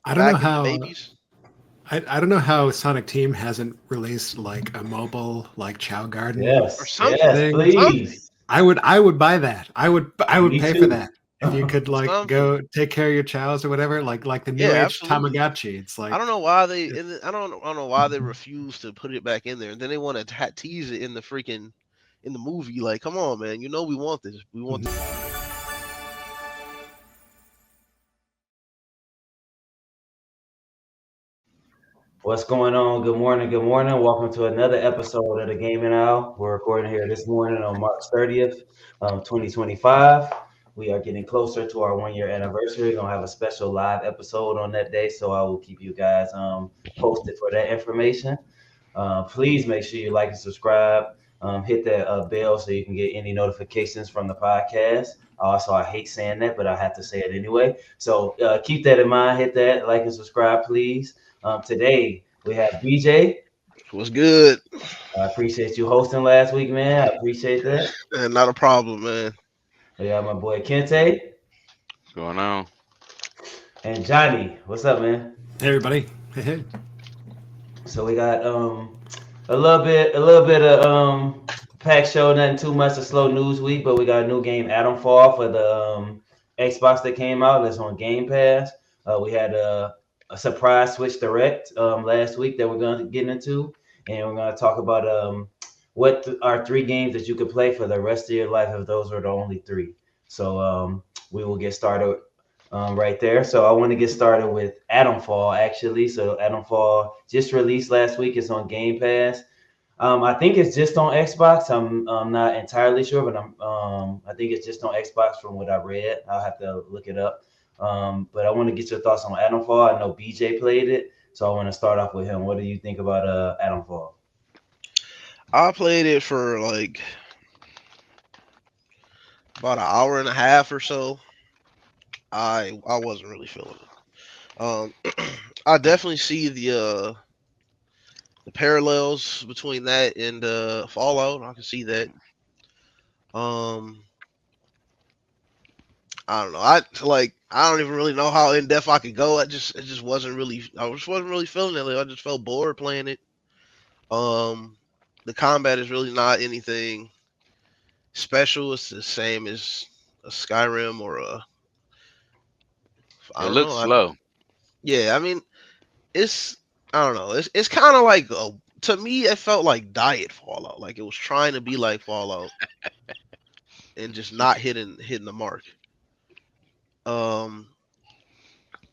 I don't know Vacuum the how babies I don't know how Sonic Team hasn't released like a mobile like Chow Garden or Yes, something. yes, thing. Something. please. I would buy that. I would Me pay for too. that. If you could like Something. go take care of your chows or whatever, like the new Yeah, age absolutely. Tamagotchi. It's I like don't know why they. it, I don't know why they refuse to put it back in there, and then they want to tease it in the freaking in the movie. Like, come on, man. You know we want this. We want. mhm. What's going on? Good morning. Good morning. Welcome to another episode of the Gaming Hour. We're recording here this morning on March 30th, 2025. We are getting closer to our 1 year anniversary. We're gonna have a special live episode on that day, so I will keep you guys posted for that information. Please make sure you like and subscribe. Hit that bell so you can get any notifications from the podcast. Also, I hate saying that, but I have to say it anyway. So keep that in mind. Hit that like and subscribe, please. Today we have BJ. What's good? I appreciate you hosting last week, man. I appreciate that. Not a problem, man. We have my boy Kente Going on? and Johnny. What's up, man? Hey everybody. Hey, hey. So we got a little bit of pack show, nothing too much, a slow news week, but we got a new game, Atomfall, for the Xbox that came out. That's on Game Pass. We had a surprise Switch Direct last week that we're going to get into, and we're going to talk about are three games that you could play for the rest of your life if those were the only three. So we will get started right there. So I want to get started with Atomfall actually. So Atomfall just released last week. It's on Game Pass. I think it's just on Xbox. I'm not entirely sure, but I think it's just on Xbox from what I read. I'll have to look it up. But I want to get your thoughts on Atomfall. I know BJ played it, so I want to start off with him. What do you think about Atomfall? I played it for like about an hour and a half or so. I wasn't really feeling it. I definitely see the parallels between that and Fallout. I can see that. Um, I don't know. I don't even really know how in depth I could go. It just wasn't really. I just wasn't really feeling it. Like, I just felt bored playing it. Um, the combat is really not anything special. It's the same as a Skyrim or a. I It don't looks know. slow. Yeah, I mean, it's. I don't know. It's kind of like to me, it felt like diet Fallout. Like it was trying to be like Fallout and just not hitting the mark. Um,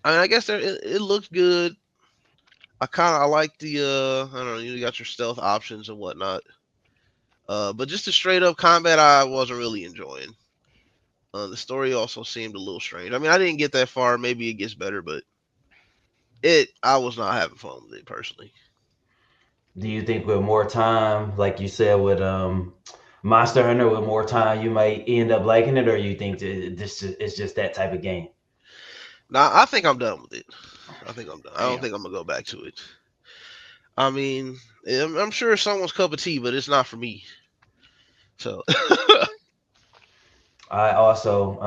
I mean, I guess it looks good. I like the I don't know, you got your stealth options and whatnot. But just the straight up combat I wasn't really enjoying. The story also seemed a little strange. I mean, I didn't get that far. Maybe it gets better, but it I was not having fun with it personally. Do you think with more time, like you said with Monster Hunter, with more time, you might end up liking it, or you think that this is just that type of game? Now I think I'm done with it. I think I'm done. I don't Damn. think I'm gonna go back to it. I mean, I'm sure it's someone's cup of tea, but it's not for me. So I also,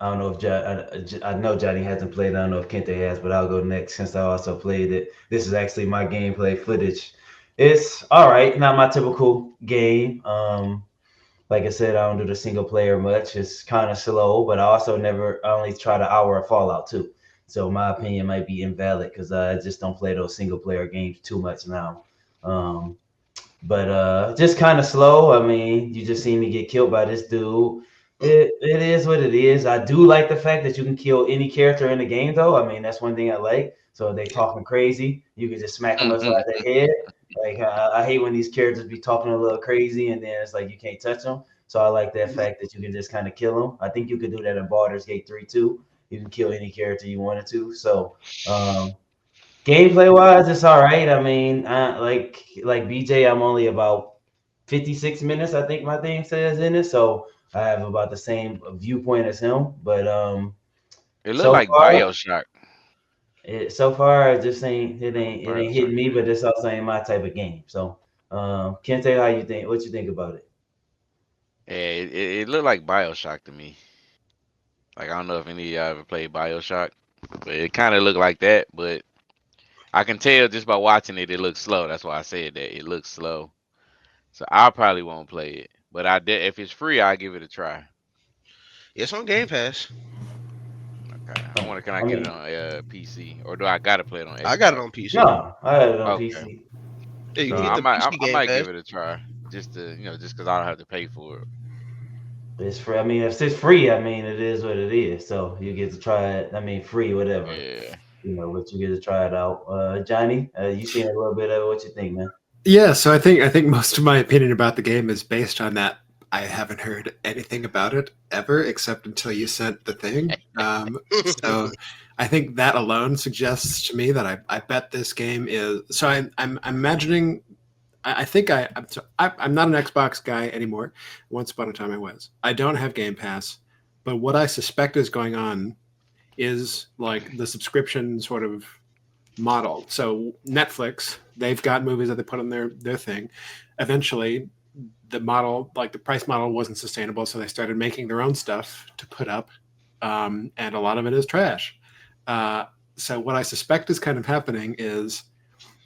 I don't know if I know Johnny hasn't played. I don't know if Kente has, but I'll go next since I also played it. This is actually my gameplay footage. It's all right, not my typical game. Like I said, I don't do the single player much. It's kind of slow, but I only tried an hour of Fallout 2. So my opinion might be invalid because I just don't play those single player games too much now. Um, but just kind of slow. I mean, you just seen me get killed by this dude. It is what it is. I do like the fact that you can kill any character in the game, though. I mean, that's one thing I like. So if they talking crazy, you can just smack them upside their head. Like I hate when these characters be talking a little crazy, and then it's like you can't touch them. So I like that fact that you can just kind of kill them. I think you could do that in Baldur's Gate 3 too. You can kill any character you wanted to. So um, gameplay wise, it's all right. I mean, like BJ, I'm only about 56 minutes. I think my thing says in it, so I have about the same viewpoint as him. But It looked so like far, Bioshock. it just ain't Bioshock. hitting me. But this also ain't my type of game. So Kente, how you think? What you think about it? Yeah, it looked like Bioshock to me. Like I don't know if any of y'all ever played Bioshock. But it kind of looked like that, but I can tell just by watching it, it looks slow. That's why I said that it looks slow. So I probably won't play it. But I did if it's free, I'll give it a try. It's on Game Pass. Okay. I wonder can I I get it mean, on PC or do I gotta play it on I got it Xbox? on PC. no, I had it on Okay. PC. Yeah, you So can Yeah, get the PC I Game might Pass. give it a try just to just because I don't have to pay for it. it's free. I mean, if it's free, I mean, it is what it is. So you get to try it. I mean, free, whatever. Yeah. But you get to try it out. Johnny, you seen a little bit of it. What you think, man? Yeah, so I think most of my opinion about the game is based on that. I haven't heard anything about it ever, except until you sent the thing. So I think that alone suggests to me that I bet this game is. So I'm imagining. I think I'm not an Xbox guy anymore. Once upon a time, I was. I don't have Game Pass, but what I suspect is going on is like the subscription sort of model. So Netflix, they've got movies that they put on their thing. Eventually, the model, like the price model, wasn't sustainable, so they started making their own stuff to put up, and a lot of it is trash. Uh, so what I suspect is kind of happening is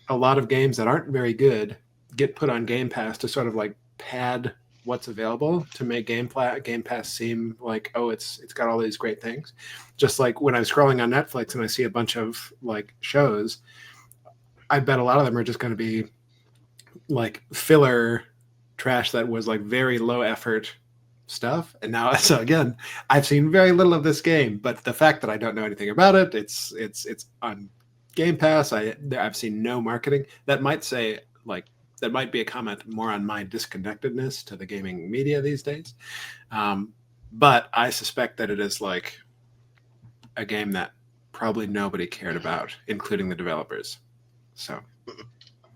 a lot of games that aren't very good get put on Game Pass to sort of like pad what's available to make Game Pass seem like, oh, it's got all these great things. Just like when I'm scrolling on Netflix and I see a bunch of like shows, I bet a lot of them are just going to be like filler trash that was like very low effort stuff. And now, so again, I've seen very little of this game, but the fact that I don't know anything about it, it's on Game Pass. I've seen no marketing. That might say like that might be a comment more on my disconnectedness to the gaming media these days. But I suspect that it is like a game that probably nobody cared about, including the developers. So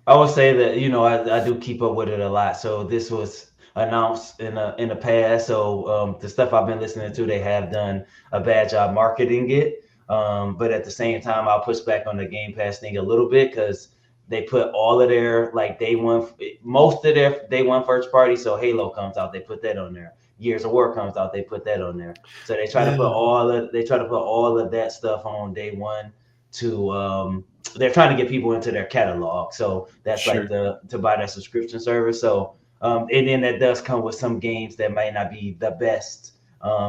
I would say that I do keep up with it a lot. So this was announced in the past. So the stuff I've been listening to, they have done a bad job marketing it. But at the same time, I'll push back on the Game Pass thing a little bit because they put all of their like day one, most of their day one first party. So Halo comes out, they put that on there. Years of War comes out, they put that on there. So they try to put all of that stuff on day one to they're trying to get people into their catalog. So that's like sure, to buy that subscription service. So and then that does come with some games that might not be the best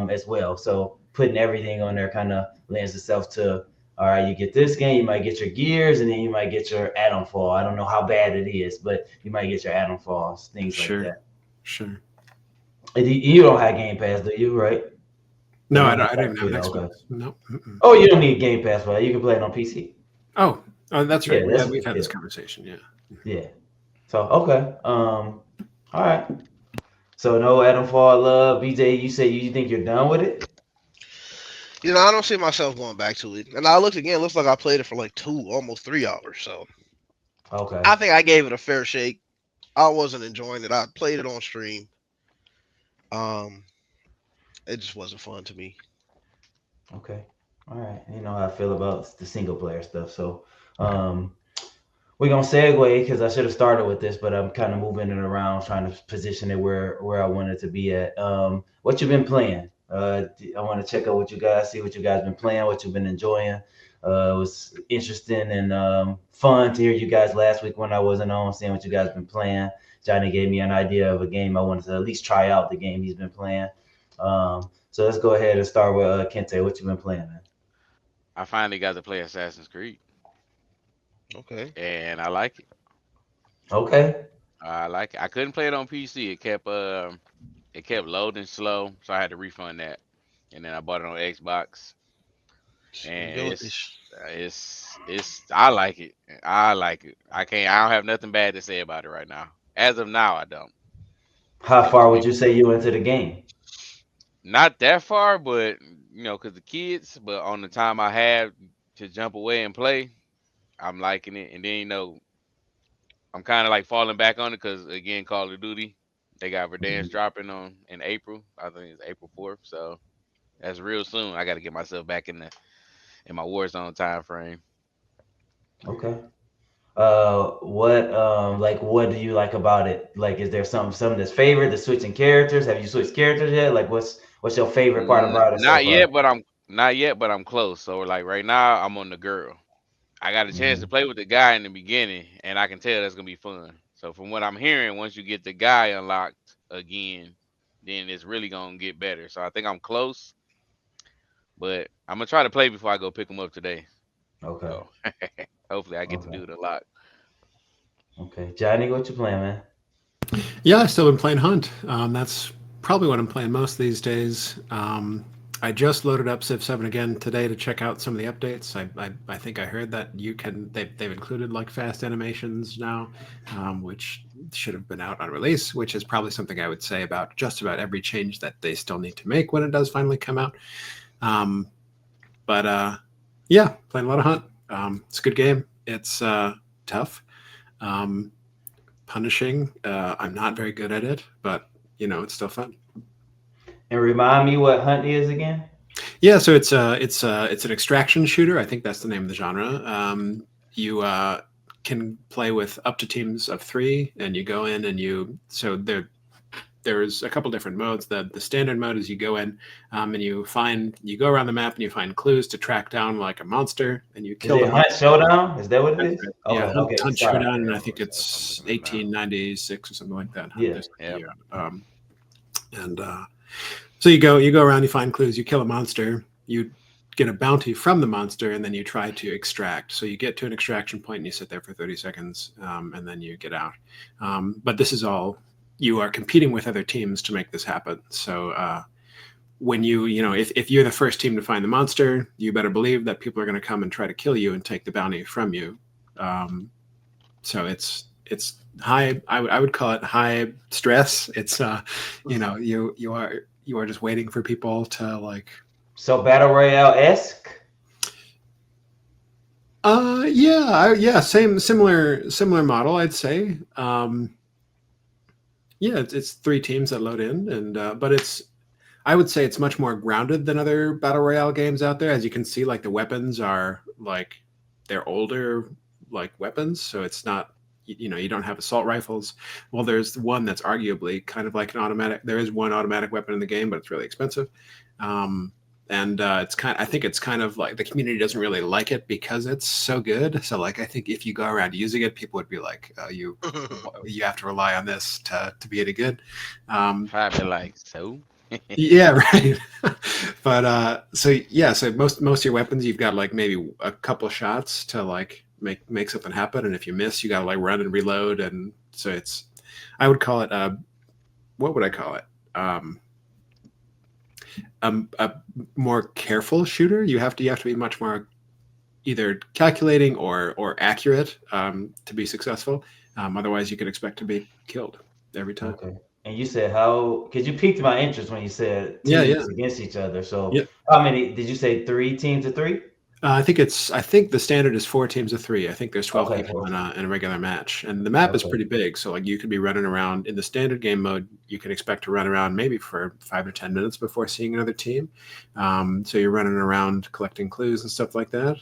as well. So putting everything on there kind of lends itself to all right, you get this game, you might get your Gears, and then you might get your Atomfall. I don't know how bad it is, but you might get your Atomfalls, things like sure, that. sure. And you don't have Game Pass, do you? Right? Or No, you I have don't. I don't Xbox? even have an Okay. Xbox. No. Mm-mm. Oh, you don't need Game Pass, but you can play it on PC. Oh, oh, that's right. Yeah, Yeah, that's we've had yeah, this conversation. Yeah. yeah. So okay, all right. So no Atomfall love, BJ. You say you think you're done with it? I don't see myself going back to it. And I looked again. It looks like I played it for like 2, almost 3 hours. So Okay, I think I gave it a fair shake. I wasn't enjoying it. I played it on stream. Um, it just wasn't fun to me. okay, all right. You know how I feel about the single player stuff. So um, we're gonna segue because I should have started with this, but I'm kind of moving it around, trying to position it where I wanted to be at. What you been playing? I want to check out what you guys see, what you guys been playing, what you've been enjoying. It was interesting and fun to hear you guys last week when I wasn't on, seeing what you guys been playing. Johnny gave me an idea of a game I wanted to at least try out the game he's been playing. So let's go ahead and start with Kente. What you been playing, man? I finally got to play Assassin's Creed, Okay. and I like it. Okay. I like it. I couldn't play it on PC. It kept loading slow, so I had to refund that. And then I bought it on Xbox, and it's I like it. I like it. I don't have nothing bad to say about it right now. As of now, I don't. How But far would you say you into the game? not that far, but cause the kids. But on the time I have to jump away and play, I'm liking it. And then I'm kind of like falling back on it because again, Call of Duty, they got Verdansk dropping on in April. I think it's April 4th. So that's real soon. I got to get myself back in my Warzone time frame. Okay. What do you like about it? Like, is there something that's favorite? The switching characters? Have you switched characters yet? Like, what's your favorite part about it so Not yet, far? but not yet, but I'm close. So like right now, I'm on the girl. I got a chance to Mhm. play with the guy in the beginning, and I can tell that's gonna be fun. So from what I'm hearing, once you get the guy unlocked again, then it's really gonna get better. So I think I'm close, but I'm gonna try to play before I go pick him up today. Okay. So hopefully I get to Okay. do it a lot. Okay. Johnny, what you playing, man? Yeah, I've still been playing Hunt. That's probably what I'm playing most these days. I just loaded up Civ 7 again today to check out some of the updates. I think I heard that they've included like fast animations now, which should have been out on release, which is probably something I would say about just about every change that they still need to make when it does finally come out. Um, but yeah, playing a lot of Hunt. It's a good game. It's tough. Um, Punishing. I'm not very good at it, but it's still fun. And remind me what Hunt is again. Yeah, so it's an extraction shooter. I think that's the name of the genre. You can play with up to teams of three, and you go in and there's a couple different modes. The standard mode is you go in and you go around the map and you find clues to track down like a monster, and you Is kill the it Hunt monster. Showdown? Is that what it That's is? right. Okay. Yeah, Okay. Hunt Sorry. Showdown, and I think So I'm it's looking at it now. 1896 or something like that. Yeah. There's like a Yep. year. And So you go around, you find clues, you kill a monster, you get a bounty from the monster, and then you try to extract. So you get to an extraction point and you sit there for 30 seconds, and then you get out. But this is all you are competing with other teams to make this happen. So when if you're the first team to find the monster, you better believe that people are going to come and try to kill you and take the bounty from you. So it's high. I would call it high stress. It's you are just waiting for people to like. So Battle Royale esque. Yeah, similar model, I'd say. Yeah, it's three teams that load in, and but I would say it's much more grounded than other battle royale games out there. As you can see, like the weapons are like they're older like weapons, so it's not you don't have assault rifles. Well, there's one that's arguably kind of like an automatic. There is one automatic weapon in the game, but it's really expensive. Um, and I think it's kind of like the community doesn't really like it because it's so good. So like I think if you go around using it, people would be like, you have to rely on this to be any good. Probably like so. Yeah, right. But so yeah, so most of your weapons you've got like maybe a couple shots to like make something happen, and if you miss, you got to like run and reload, and so I would call it what would I call it? A more careful shooter. You have to be much more either calculating or accurate to be successful. Otherwise, you could expect to be killed every time. Okay. And you said how? Because you piqued my interest when you said Yeah, yeah, teams against each other. So yeah. how many did you say? 3 teams of three? I think the standard is four teams of three. I think there's 12 Okay. people in a regular match, and the map is Okay. pretty big. So like you could be running around in the standard game mode. You can expect to run around maybe for 5 to 10 minutes before seeing another team. So you're running around collecting clues and stuff like that.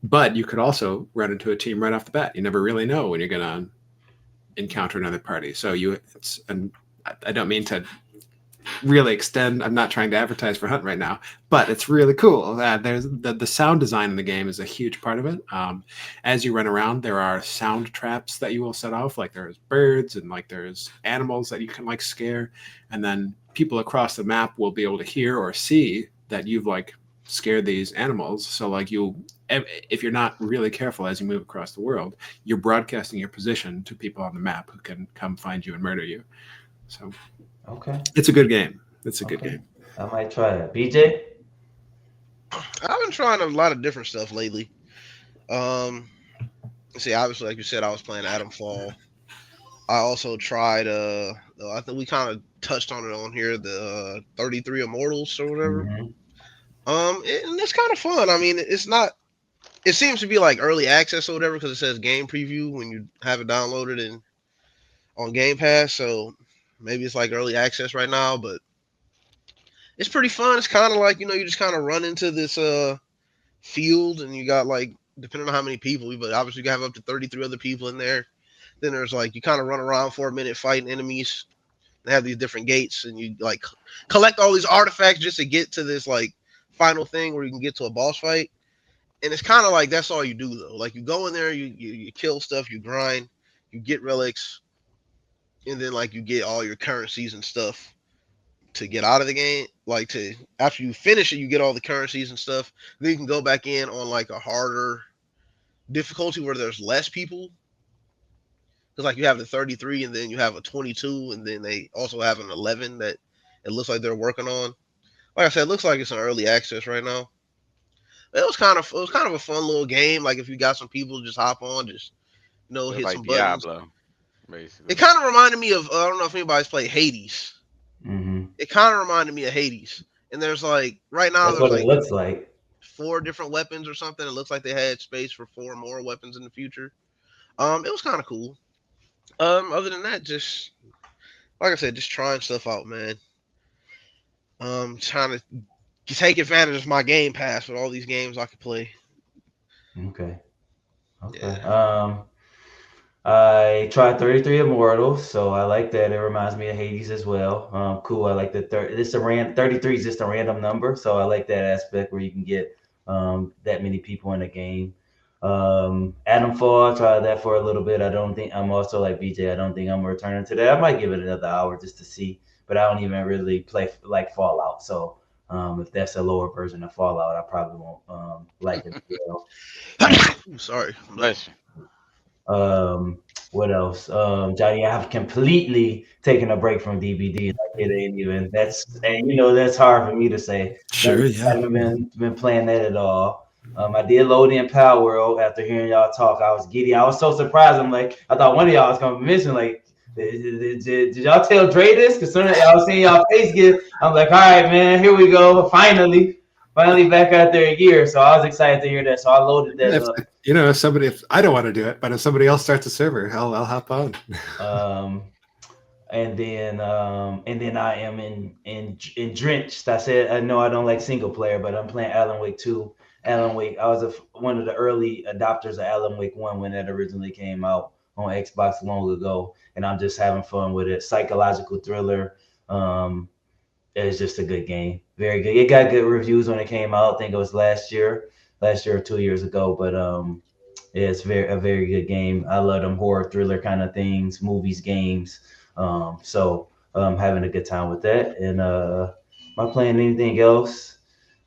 But you could also run into a team right off the bat. You never really know when you're gonna encounter another party. So and I don't mean to really extend. I'm not trying to advertise for Hunt right now, but it's really cool. There's the sound design in the game is a huge part of it. As you run around, there are sound traps that you will set off. Like there's birds and like there's animals that you can like scare, and then people across the map will be able to hear or see that you've like scared these animals. So like if you're not really careful as you move across the world, you're broadcasting your position to people on the map who can come find you and murder you. So Okay. it's a good game. It's a good Okay. game. I might try it. BJ. I've been trying a lot of different stuff lately. Um, see, obviously, like you said, I was playing Atomfall. I also tried. I think we kind of touched on it on here. The 33 Immortals or whatever. Mm-hmm. And it's kind of fun. I mean, it's not. It seems to be like early access or whatever because it says game preview when you have it downloaded and on Game Pass. So maybe it's like early access right now, but it's pretty fun. It's kind of like you just kind of run into this field and you got like depending on how many people, but obviously you have up to 33 other people in there. Then there's like you kind of run around for a minute fighting enemies. They have these different gates and you like collect all these artifacts just to get to this like final thing where you can get to a boss fight, and it's kind of like that's all you do though. Like you go in there, you kill stuff, you grind, you get relics, and then like you get all your currencies and stuff to get out of the game. Like to after you finish it, you get all the currencies and stuff. Then you can go back in on like a harder difficulty where there's less people. Because like you have the 33, and then you have a 22, and then they also have an 11 that it looks like they're working on. Like I said, it looks like it's an early access right now. It was kind of a fun little game. Like if you got some people, just hop on, just It's hit like some buttons. Diablo, It basically. kind of reminded me of I don't know if anybody's played Hades. Mm-hmm. It kind of reminded me of Hades. And there's like right now That's there's what it like looks like. 4 different weapons or something. It looks like they had space for 4 more weapons in the future. It was kind of cool. Other than that, just like I said, just trying stuff out, man. Trying to take advantage of my Game Pass with all these games I could play. Okay. Okay. Yeah. I tried 33 Immortals, so I like that. It reminds me of Hades as well. Cool. I like the this a 33 is just a random number, so I like that aspect where you can get that many people in a game. Atomfall, I tried that for a little bit. I don't think I'm also like BJ. I don't think I'm returning to that. I might give it another hour just to see, but I don't even really play like Fallout. So if that's a lower version of Fallout, I probably won't like it as well. Ooh, sorry. Bless you. What else? Johnny, I have completely taken a break from DVD. Like it ain't even that's and that's hard for me to say. Sure, I yeah. haven't been playing that at all. I did load in Power World after hearing y'all talk. I was giddy. I was so surprised. I'm like, I thought one of y'all was gonna mention like, did y'all tell Dre this? Because soon as I was seeing y'all face get, I'm like, all right, man, here we go. Finally back out there a year. So I was excited to hear that. So I loaded that If up. if I don't want to do it, but if somebody else starts a server, I'll hop on. Um, and then I am in drenched. I said I know I don't like single player, but I'm playing Alan Wake 2. Alan Wake. I was one of the early adopters of Alan Wake 1 when that originally came out on Xbox long ago, and I'm just having fun with it. Psychological thriller. Um, it's just a good game. Very good. It got good reviews when it came out. I think it was last year or 2 years ago. But yeah, it's a very good game. I love them horror thriller kind of things, movies, games. So having a good time with that. And am I playing anything else?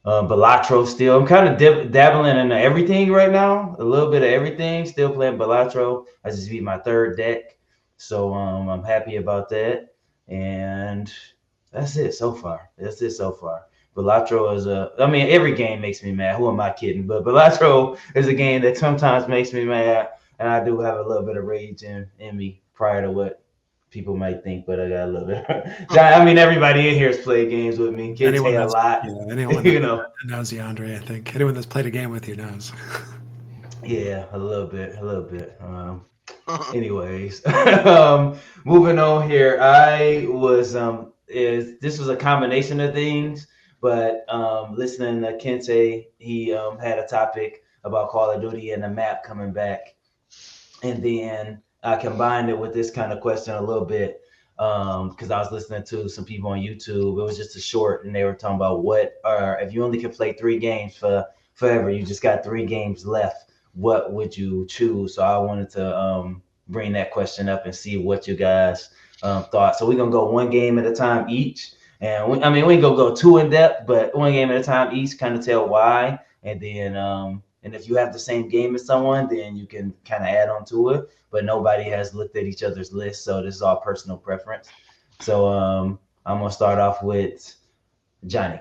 Balatro still. I'm kind of dabbling in everything right now. A little bit of everything. Still playing Balatro. I just beat my third deck, so I'm happy about that. And that's it so far. That's it so far. Balatro is I mean, every game makes me mad. Who am I kidding? But Balatro is a game that sometimes makes me mad, and I do have a little bit of rage in me prior to what people might think, but I got a little bit. I mean, everybody in here has played games with me. Kids Anyone say a that's lot, anyone that you know. knows you, Andre, I think anyone that's played a game with you knows. Yeah, a little bit, a little bit. Yeah. Anyways, moving on here. I was is this was a combination of things, but listening to Kente, he had a topic about Call of Duty and the map coming back, and then I combined it with this kind of question a little bit because I was listening to some people on YouTube. It was just a short, and they were talking about what are if you only could play 3 games for forever, you just got 3 games left. What would you choose? So I wanted to bring that question up and see what you guys thought. So we're gonna go 1 game at a time each, and I mean we ain't gonna go too in depth, but 1 game at a time each, kind of tell why, and then and if you have the same game as someone, then you can kind of add on to it. But nobody has looked at each other's list, so this is all personal preference. So I'm gonna start off with Johnny.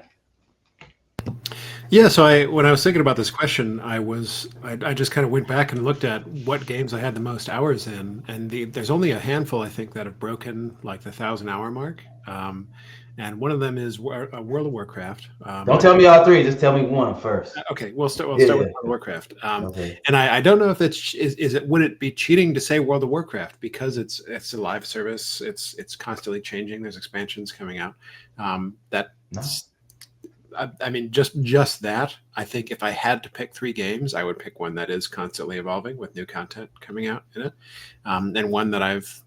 Yeah, so when I was thinking about this question, I just kind of went back and looked at what games I had the most hours in, and there's only a handful I think that have broken like the 1,000 hour mark, and one of them is World of Warcraft. Don't tell me all 3. Just tell me one first. Okay, we'll Yeah, start with yeah. World of Warcraft, Okay. and I don't know if is it would it be cheating to say World of Warcraft because it's a live service, it's constantly changing. There's expansions coming out. That No. I mean, just that. I think if I had to pick 3 games, I would pick one that is constantly evolving with new content coming out in it, and one that I've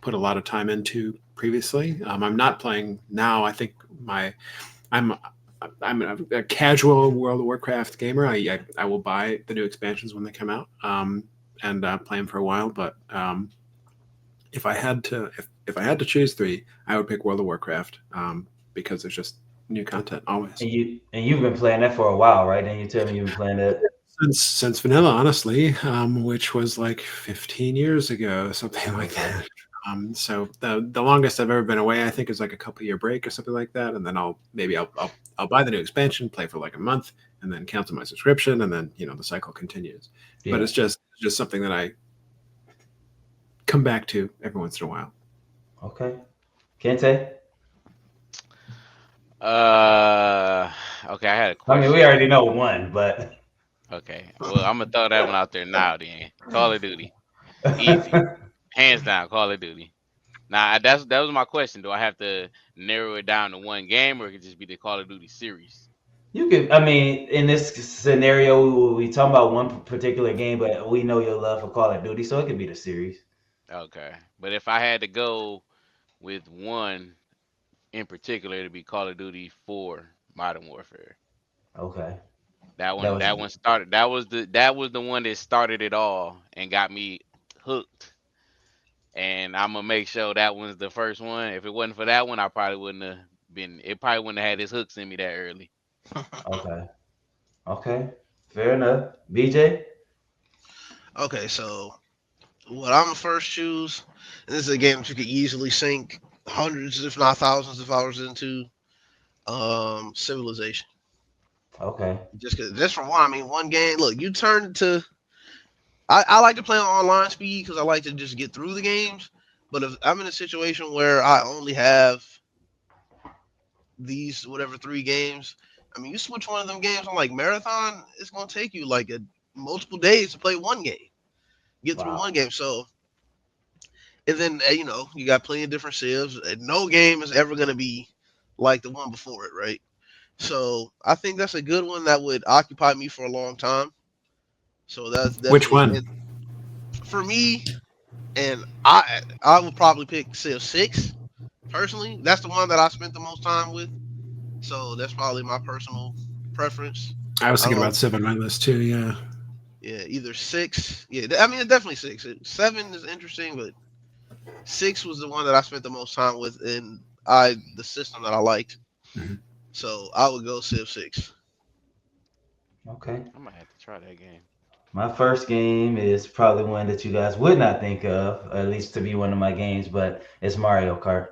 put a lot of time into previously. I'm not playing now. I think I'm I'm a casual World of Warcraft gamer. I will buy the new expansions when they come out, and play them for a while. But if I had to if I had to choose three, I would pick World of Warcraft, because there's just new content always. And you've been playing that for a while, right? And you tell me you've been playing that. Since vanilla, honestly, which was like 15 years ago, something like Okay. that. So the longest I've ever been away, I think, is like a couple year break or something like that, and then I'll buy the new expansion, play for like a month, and then cancel my subscription, and then the cycle continues. But Yeah. it's just something that I come back to every once in a while. Okay. Kente? Okay, I had a I mean, we question. already know one, but Okay, well, I'm gonna throw that one out there now. Then Call of Duty, easy, hands down, Call of Duty. Now that was my question. Do I have to narrow it down to one game, or it could just be the Call of Duty series? you could. I mean, in this scenario, we talking about one particular game, but we know your love for Call of Duty, so it could be the series. Okay, but if I had to go with one in particular, it'd be Call of Duty 4 Modern Warfare. Okay. That That one, was that one started. That was the one that started it all and got me hooked. And I'm gonna make sure that one's the first one. If it wasn't for that one, I probably wouldn't have been. It probably wouldn't have had its hooks in me that early. okay. Okay. Fair enough. BJ? Okay, so what I'm gonna first choose, and this is a game that you could easily sink hundreds, if not thousands, of hours into. Civilization. Okay. Just for one, I mean, one game. Look, you turn to. I like to play on online speed because I like to just get through the games. But if I'm in a situation where I only have these whatever 3 games, I mean, you switch one of them games on like marathon, it's gonna take you like a multiple days to play one game, get through Wow. one game. So, and then you got plenty of different civs. And no game is ever gonna be like the one before it, right? So I think that's a good one that would occupy me for a long time. So that's Which definitely one? it for me. And I would probably pick Civ 6 personally. That's the one that I spent the most time with. So that's probably my personal preference. I was I thinking don't know. about 7 on my list too. Yeah. Yeah, either 6. Yeah, I mean, it's definitely 6. 7 is interesting, but 6 was the one that I spent the most time with, and the system that I liked. Mhm. So I would go Civ 6. Okay. I might have to try that game. My first game is probably one that you guys would not think of, at least to be one of my games, but it's Mario Kart.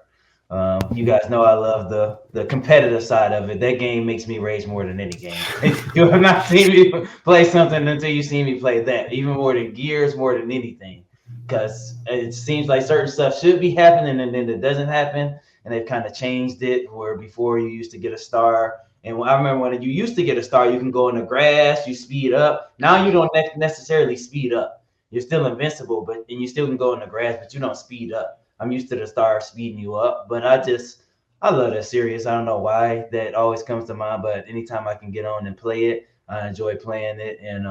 You guys know I love the competitive side of it. That game makes me rage more than any game. You have not seen me play something until you see me play that, even more than Gears, more than anything. Because it seems like certain stuff should be happening and then it doesn't happen. And they've kind of changed it where before you used to get a star. And I remember when you used to get a star, you can go in the grass, you speed up. Now you don't necessarily speed up. You're still invincible, and you still can go in the grass, but you don't speed up. I'm used to the star speeding you up, but I love that series. I don't know why that always comes to mind, but anytime I can get on and play it, I enjoy playing it. And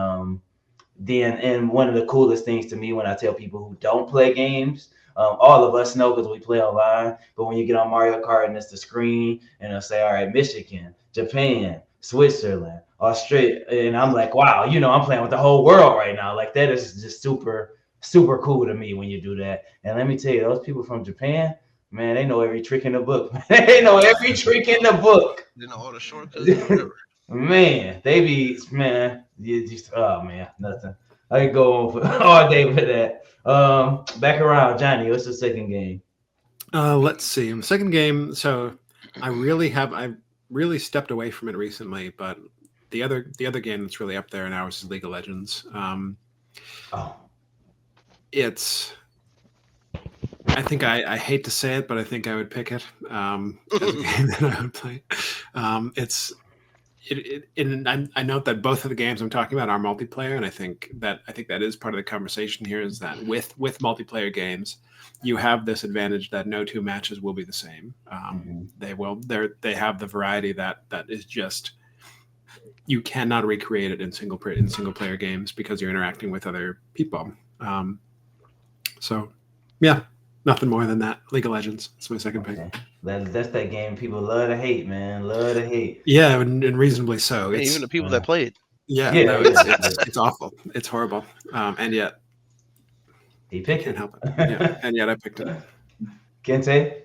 one of the coolest things to me when I tell people who don't play games, all of us know because we play online. But when you get on Mario Kart and it's the screen and it'll say, all right, Michigan, Japan, Switzerland, Australia, and I'm like, wow, I'm playing with the whole world right now. Like that is just super, super cool to me when you do that. And let me tell you, those people from Japan, man, they know every trick in the book. They know every trick in the book. You know all the shortcuts or whatever. Man, they be man, you just oh man, nothing. I could go on for all day with that. Back around, Johnny. What's the second game? Let's see. Second game. So I really stepped away from it recently, but the other game that's really up there now is League of Legends. Oh, It's I think I hate to say it, but I think I would pick it as a game that I would play. It's and I note that both of the games I'm talking about are multiplayer, and I think that is part of the conversation here is that with multiplayer games, you have this advantage that no two matches will be the same. mhm. They have the variety that is just you cannot recreate it in single player games because you're interacting with other people. So yeah, nothing more than that. League of Legends. It's my second pick. Okay. That's that game people love to hate, man. Love to hate. Yeah, and reasonably so. Yeah, even It's the people that play it. yeah, Yeah, no, yeah, it's awful. It's horrible. And yet he I picked can't it. help it. Yeah, and yet I picked it. Kente.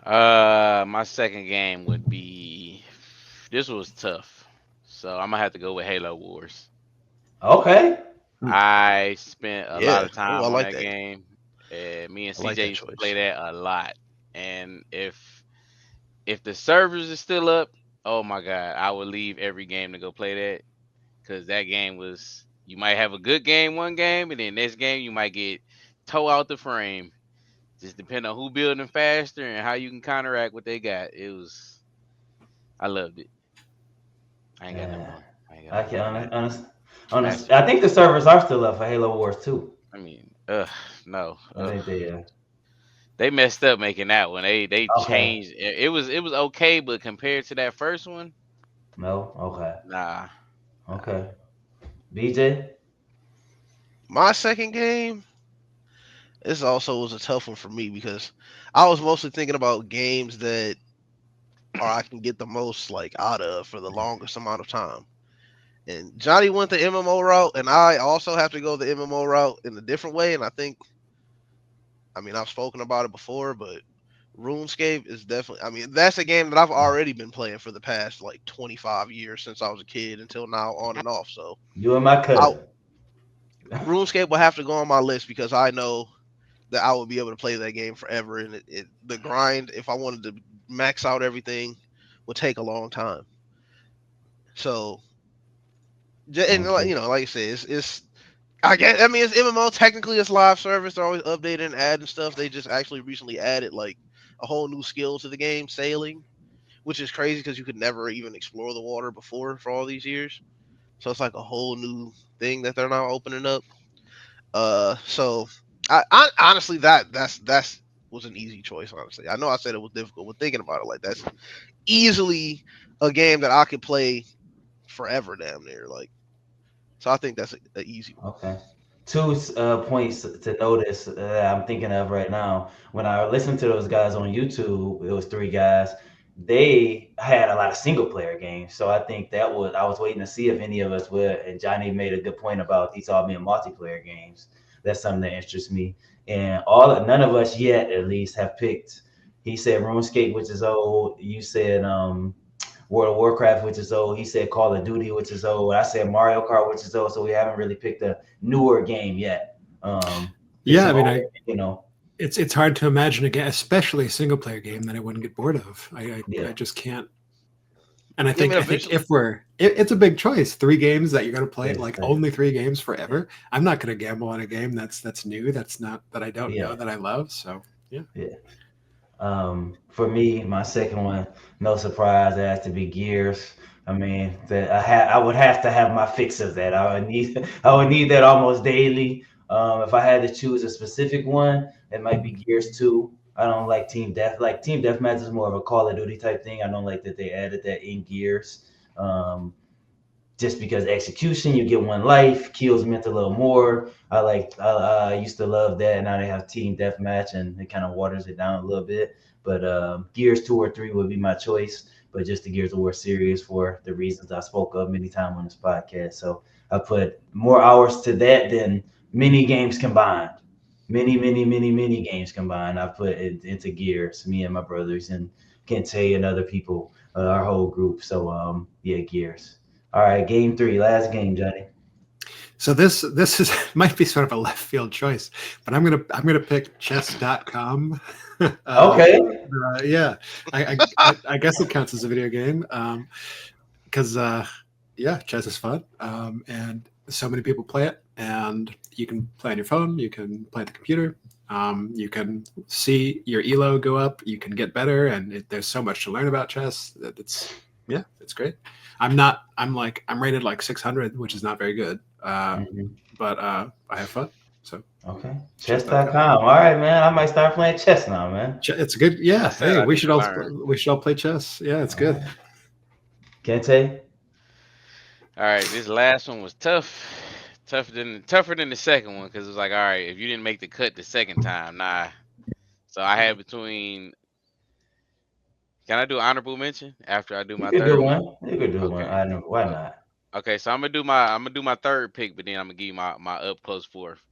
My second game would be. This was tough, so I'm gonna have to go with Halo Wars. Okay. I spent a lot Yeah. of Oh, I time on like that that. game. Me and I like CJ that used to play choice. that a lot. And if the servers is still up, oh my god, I would leave every game to go play that because that game was. You might have a good game one game, and then next game you might get toe out the frame. Just depending on who building faster and how you can counteract what they got. It was. I loved it. I ain't got nothing Yeah. on. I ain't got I nothing can on that. I Masterpiece. think the servers are still up for Halo Wars too. I mean, no, I think they they messed up making that one. They okay. changed. It was okay, but compared to that first one, No, okay. nah, nah. Okay. BJ? My second game, this also was a tough one for me because I was mostly thinking about games that or I can get the most like out of for the longest amount of time. And Johnny went the MMO route, and I also have to go the MMO route in a different way. And I mean, I've spoken about it before, but RuneScape is definitely. I mean, that's a game that I've already been playing for the past like 25 years since I was a kid until now, on and off. So, You and my I, cousin. RuneScape will have to go on my list because I know that I would be able to play that game forever, and the grind, if I wanted to max out everything, would take a long time. So, and like Okay. like I said, it's I guess I mean it's MMO. Technically, it's live service. They're always updating and adding stuff. They just actually recently added like a whole new skill to the game, sailing, which is crazy because you could never even explore the water before for all these years. So it's like a whole new thing that they're now opening up. So I honestly that's was an easy choice. Honestly, I know I said it was difficult, but thinking about it, like that's easily a game that I could play forever, damn near. Like, so I think that's a easy one. Okay. Two points to notice that I'm thinking of right now. When I listened to those guys on YouTube, it was three guys. They had a lot of single player games, so I think that was I was waiting to see if any of us would. And Johnny made a good point about these all being multiplayer games. That's something that interests me. And none of us yet, at least, have picked. He said RuneScape, which is old. You said World of Warcraft, which is old. He said Call of Duty, which is old. I said Mario Kart, which is old. So we haven't really picked a newer game yet. Pick Yeah, I some mean, old, you know. it's hard to imagine a game, especially a single player game, that I wouldn't get bored of. I Yeah, just can't. And I Yeah, I think mean, I think eventually, it's a big choice. Three games that you're gonna play, yes, like only three games forever. I'm not gonna gamble on a game that's new, that's not that I don't know yeah, that I love. So yeah. yeah. For me, my second one, no surprise, it has to be Gears. I mean, I would have to have my fix of that. I would need that almost daily. If I had to choose a specific one, it might be Gears 2. I don't like Team Death. Like Team Deathmatch is more of a Call of Duty type thing. I don't like that they added that in Gears. Um, just because execution, you get one life, kills meant a little more. I used to love that. Now they have team deathmatch, and it kind of waters it down a little bit. But Gears 2 or 3 would be my choice. But just the Gears of War series for the reasons I spoke of many times on this podcast. So I put more hours to that than many games combined. Many games combined. I put it into Gears. Me and my brothers and Kente and other people, our whole group. So yeah, Gears. All right, game three, last game, Johnny. So this is might be sort of a left field choice, but I'm gonna pick chess.com. Okay. Yeah, I guess it counts as a video game because yeah, chess is fun and so many people play it, and you can play on your phone, you can play on the computer, you can see your elo go up, you can get better, and there's so much to learn about chess that it's great. I'm rated like 600, which is not very good, Mhm. but I have fun. So Okay. chess.com. Chess.com. All right, man. I might start playing chess now, man. It's good. I Yeah. said Hey, I need to learn. we should all play chess. Yeah, it's All good. right. Kente? All right, this last one was tough, tougher than the second one because it was like, all right, if you didn't make the cut the second time, nah. So I had between Can I do honorable mention after I do You my could do third pick? one. You could do one. Okay. I know. Why O- not? Okay, so I'm gonna do my third pick, but then I'm gonna give you my up close fourth.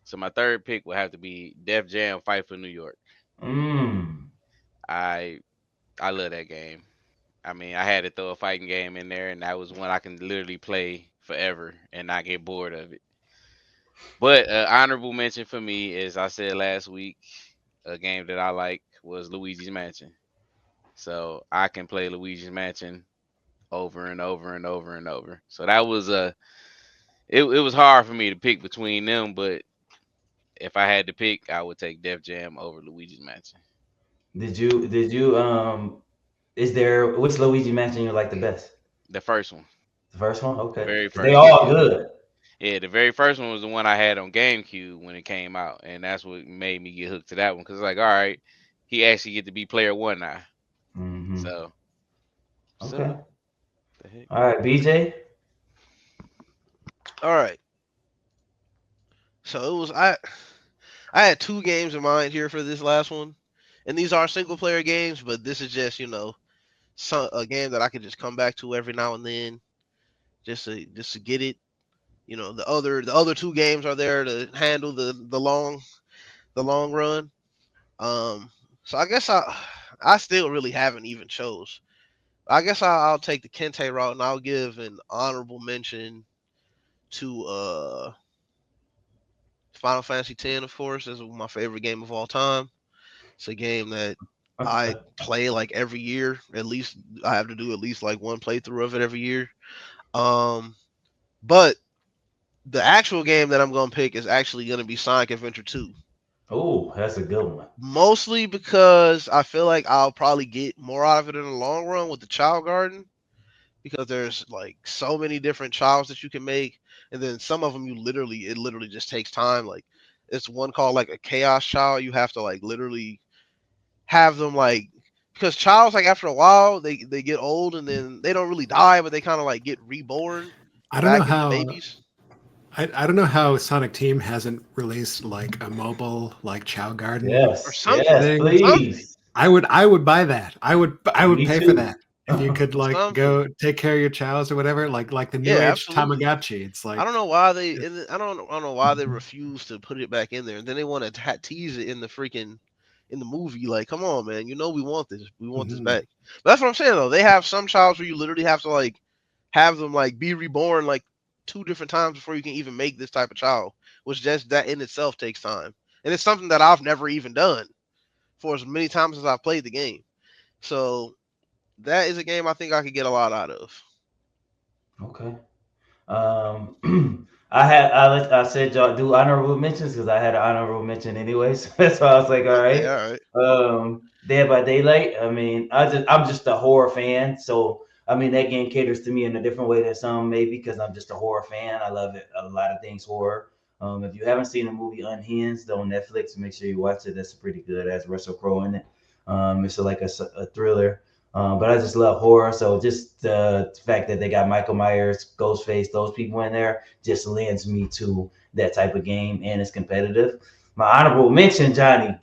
So my third pick will have to be Def Jam Fight for New York. Mm. I I love that game. I mean, I had to throw a fighting game in there, and that was one I can literally play forever and not get bored of it. But honorable mention for me, as I said last week, a game that I like was Luigi's Mansion. So I can play Luigi's Mansion over and over and over and over. So that was it was hard for me to pick between them, but if I had to pick, I would take Def Jam over Luigi's Mansion. Did you is there which Luigi Mansion you like the best? The first one, The first one? the Okay. very Because they first one, all yeah. good. Yeah, the very first one was the one I had on GameCube when it came out, and that's what made me get hooked to that one. Cause like, all right, he actually get to be player one now. Mm-hmm. So, Okay. so the heck. All right, BJ. All right. So it was I had two games in mind here for this last one, and these are single player games, but this is just a game that I can just come back to every now and then, just to get it. The other two games are there to handle the long run. Um, so I guess I still really haven't even chose. I guess I'll take the Kente route and I'll give an honorable mention to Final Fantasy X, of course, is my favorite game of all time. It's a game that I play like every year. At least I have to do at least like one playthrough of it every year. Um, but the actual game that I'm gonna pick is actually gonna be Sonic Adventure 2. Oh, that's a good one. Mostly because I feel like I'll probably get more out of it in the long run with the Child Garden, because there's like so many different childs that you can make, and then some of them it literally just takes time. Like it's one called like a Chaos Child. You have to like literally have them like, because childs like after a while they get old and then they don't really die, but they kind of like get reborn I don't know back into how babies I don't know how Sonic Team hasn't released like a mobile like Chow Garden or Yes, something. yes, thing. Something. please. I would buy that. I would Me pay for too. that. If you could like Something. go take care of your chows or whatever, like the new Yeah, age absolutely. Tamagotchi. It's I like don't know why it, I don't know why they refuse to put it back in there. And then they want to tease it in the movie. Like, come on, man. You know we want this. We want this mhm. back. But that's what I'm saying though. They have some childs where you literally have to like have them like be reborn like two different times before you can even make this type of child, which just that in itself takes time. And it's something that I've never even done for as many times as I've played the game. So that is a game I think I could get a lot out of. Okay. I said y'all do honorable mentions because I had an honorable mention anyways. That's why I was like, all Okay, right. all right. Dead by Daylight. I mean, I'm just a horror fan, so I mean that game caters to me in a different way than some maybe because I'm just a horror fan. I love it. A lot of things horror. If you haven't seen the movie Unhinged on Netflix, make sure you watch it. That's pretty good. It has Russell Crowe in it. It's like a thriller. But I just love horror, so just the fact that they got Michael Myers, Ghostface, those people in there just lends me to that type of game, and it's competitive. My honorable mention, Johnny,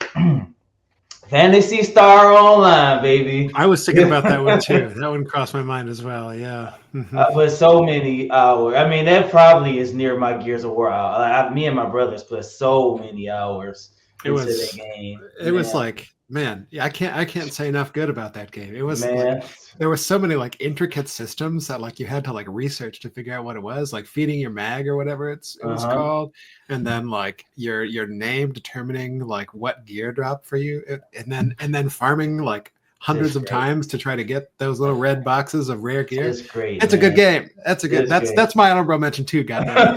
Fantasy Star Online, baby. I was thinking about that one too. That one crossed my mind as well. Yeah. I put so many hours. I mean, that probably is near my Gears of War hour. Me and my brothers put so many hours It into that was game, it was man. like, man, yeah, I can't say enough good about that game. It was like Man, there were so many like intricate systems that like you had to like research to figure out what it was, like feeding your mag or whatever it uh was huh. called, and then like your name determining like what gear drop for you, and then farming like It's hundreds of great. times to try to get those little red boxes of rare gear. It's great, It's a good man. game. It's great. That's my honorable mention too. God damn it,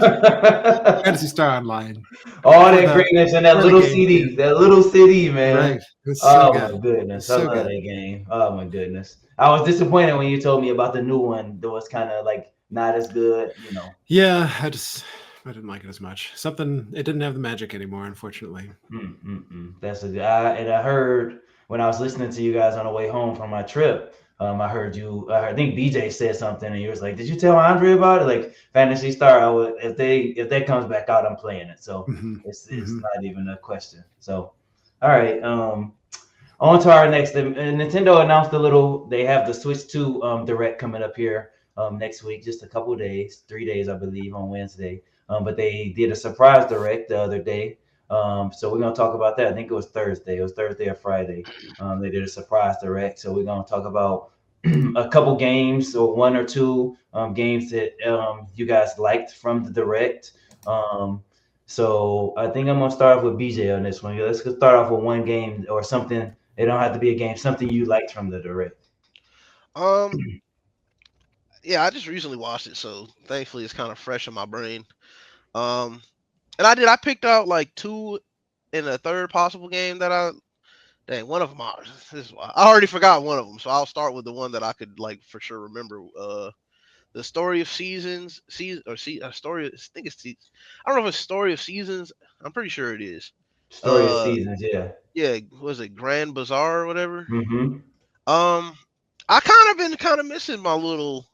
Fantasy Star Online All for that the greatness in that for the little GameCube. city, man. Right. It was so Oh good. my It was goodness, I so love good. that game. Oh my goodness, I was disappointed when you told me about the new one that was kind of like not as good. Yeah, I didn't like it as much. Something it didn't have the magic anymore, unfortunately. That's a good. And I heard when I was listening to you guys on the way home from my trip. I heard you. I think BJ said something, and you was like, "Did you tell Andre about it?" Like Fantasy Star. If that comes back out, I'm playing it. So Hmm. it's Hmm. not even a question. So, all right. On to our next. Nintendo announced a little. They have the Switch 2 Direct coming up here next week, just a couple days, 3 days, I believe, on Wednesday. But they did a surprise Direct the other day. So we're gonna talk about that. I think it was Thursday. It was Thursday or Friday. They did a surprise Direct. So we're gonna talk about a couple games or one or two games that you guys liked from the Direct. So I think I'm gonna start off with BJ on this one. Let's start off with one game or something. It don't have to be a game. Something you liked from the Direct. Um, yeah, I just recently watched it, so thankfully it's kind of fresh in my brain. Um, and I picked out like two in a third possible game that dang, one of them, this is why I already forgot one of them, so I'll start with the one that I could like for sure remember. The Story of Seasons, story. I think I don't know if it's Story of Seasons. I'm pretty sure it is. Story of Uh, Seasons, yeah. yeah, was it Grand Bazaar or whatever? Mm-hmm. Um, I kind of missing my little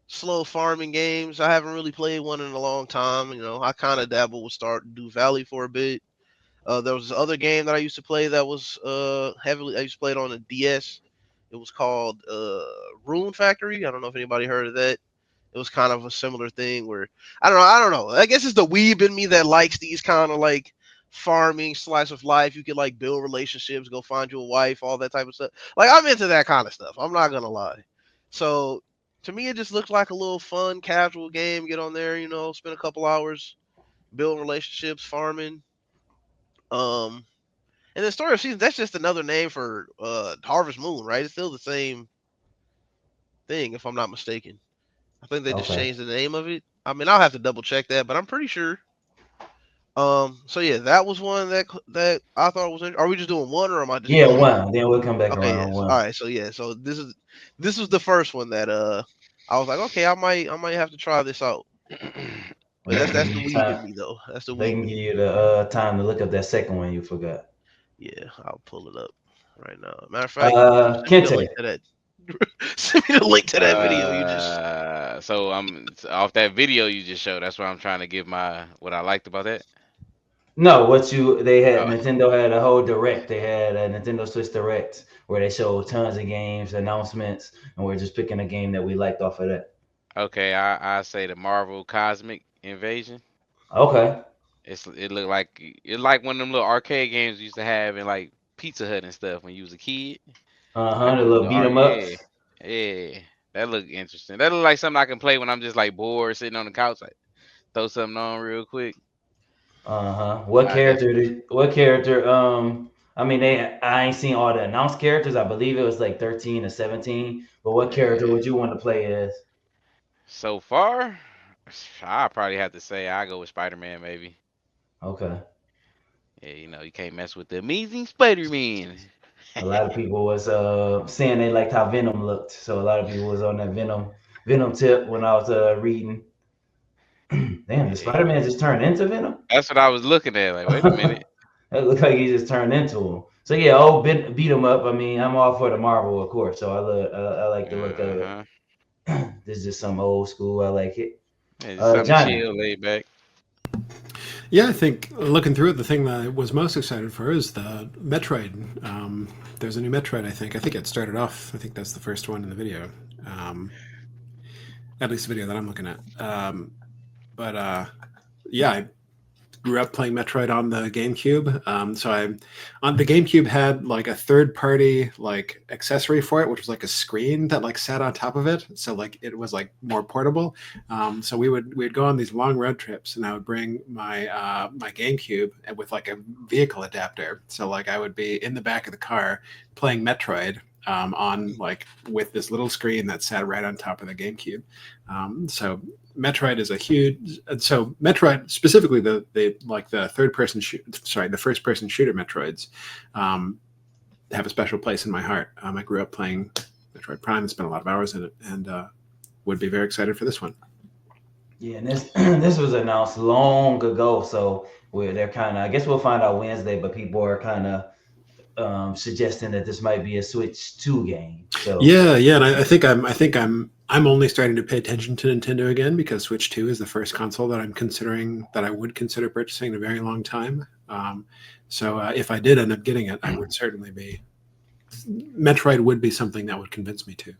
slow farming games. I haven't really played one in a long time. You know, I kind of dabble with Stardew Valley for a bit. There was this other game that I used to play that was heavily. I used to play it on the DS. It was called Rune Factory. I don't know if anybody heard of that. It was kind of a similar thing where I don't know. I guess it's the weeb in me that likes these kind of like farming slice of life. You can like build relationships, go find you a wife, all that type of stuff. Like I'm into that kind of stuff. I'm not gonna lie. So to me, it just looks like a little fun, casual game. Get on there, you know, spend a couple hours, build relationships, farming. Um, and then Story of Seasons, that's just another name for Harvest Moon, right? It's still the same thing, if I'm not mistaken. I think they just Okay. changed the name of it. I mean, I'll have to double check that, but I'm pretty sure. So yeah, that was one that I thought was. Are we just doing one, or am I just Yeah, doing? one. Then we'll come back Okay, around yes. All one. right. So yeah, so this was the first one that I was like, okay, I might have to try this out. Well, But they can that's give the you weeb in time. me though. That's the They weeb can in give me. you the time to look up that second one you forgot. Yeah, I'll pull it up right now. Matter of fact, send me the Kente. link to that. Send me the link to that video you just. So I'm off that video you just showed. That's why I'm trying to give my what I liked about that. No, what you they had Oh, Nintendo had a whole direct. They had a Nintendo Switch Direct where they showed tons of games, announcements, and we're just picking a game that we liked off of that. okay. I say the Marvel Cosmic Invasion. Okay. It looked like one of them little arcade games we used to have in like Pizza Hut and stuff when you was a kid. Uh-huh. Like The one of them little little beat 'em yeah, ups. yeah. That looked interesting. That look like something I can play when I'm just like bored sitting on the couch. Like throw something on real quick. Uh-huh. I definitely. What character I mean I ain't seen all the announced characters. I believe it was like 13 or 17. But what character Yeah. would you want to play as? So far, I probably have to say I go with Spider Man maybe. Okay. Yeah, you can't mess with the amazing Spider Man. A lot of people was saying they liked how Venom looked. So a lot of people was on that Venom tip when I was reading. Damn, the Yeah, Spider-Man just turned into Venom? that's what I was looking at. Like, wait a minute. It looked like he just turned into him. So yeah, beat him up. I mean, I'm all for the Marvel, of course. So I like the look of Uh it. huh. This is just some old school. I like it. Yeah, just something Johnny. chill, laid back. Yeah, I think looking through it, the thing that I was most excited for is the Metroid. There's a new Metroid. I think it started off. I think that's the first one in the video. Um, at least the video that I'm looking at. But yeah, I grew up playing Metroid on the GameCube. So I on the GameCube had like a third party like accessory for it, which was like a screen that like sat on top of it. So like it was like more portable. So we'd go on these long road trips, and I would bring my GameCube and with like a vehicle adapter. So like I would be in the back of the car playing Metroid. On like with this little screen that sat right on top of the GameCube. So Metroid is a huge. So Metroid, specifically the like the the first person shooter Metroids, have a special place in my heart. I grew up playing Metroid Prime and spent a lot of hours in it, and would be very excited for this one. Yeah, and this this was announced long ago. So they're kind of. I guess we'll find out Wednesday, but people are kind of suggesting that this might be a Switch 2 game. So Yeah, and I think I'm only starting to pay attention to Nintendo again because Switch 2 is the first console that I'm considering that I would consider purchasing in a very long time. So if I did end up getting it, I would certainly be Metroid would be something that would convince me to.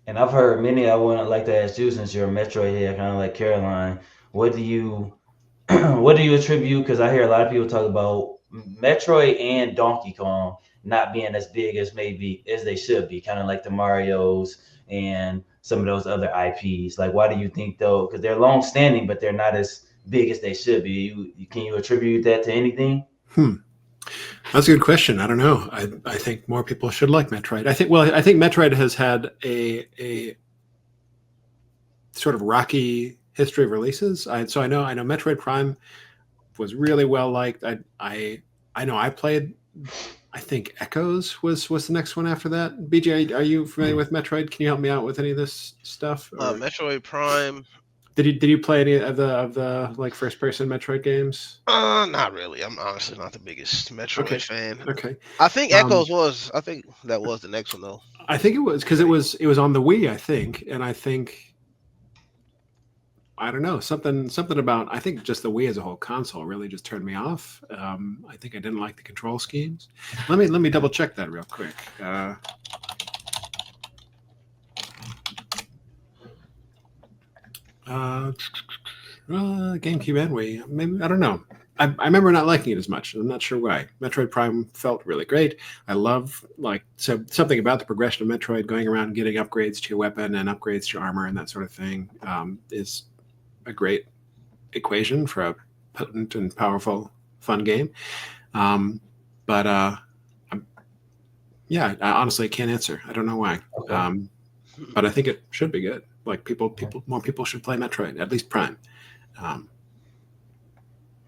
And I've heard many. I wouldn't like to ask you since you're a Metroid head, kind of like Caroline. What do you what do you attribute? Because I hear a lot of people talk about Metroid and Donkey Kong not being as big as maybe as they should be, kind of like the Mario's and some of those other IPs. Like, why do you think though? Because they're long standing, but they're not as big as they should be. Can you attribute that to anything? Hmm. That's a good question. I don't know. I think more people should like Metroid. I think Metroid has had a sort of rocky history of releases. So I know Metroid Prime was really well liked. I know I played. I think Echoes was the next one after that. BJ, are you familiar with Metroid? Can you help me out with any of this stuff? Or Metroid Prime. did you play any of the like first person Metroid games? Not really. I'm honestly not the biggest Metroid Okay. fan. Okay. I think Echoes was. I think that was the next one though. I think it was because it was on the Wii, I think, and I think I don't know something about I think just the Wii as a whole console really just turned me off. I think I didn't like the control schemes. Let me double check that real quick. GameCube and Wii. Maybe I don't know. I remember not liking it as much. I'm not sure why. Metroid Prime felt really great. I love something about the progression of Metroid, going around and getting upgrades to your weapon and upgrades to your armor and that sort of thing is a great equation for a potent and powerful, fun game. But yeah, I honestly can't answer. I don't know why. Okay. But I think it should be good. Like more people should play Metroid, at least Prime.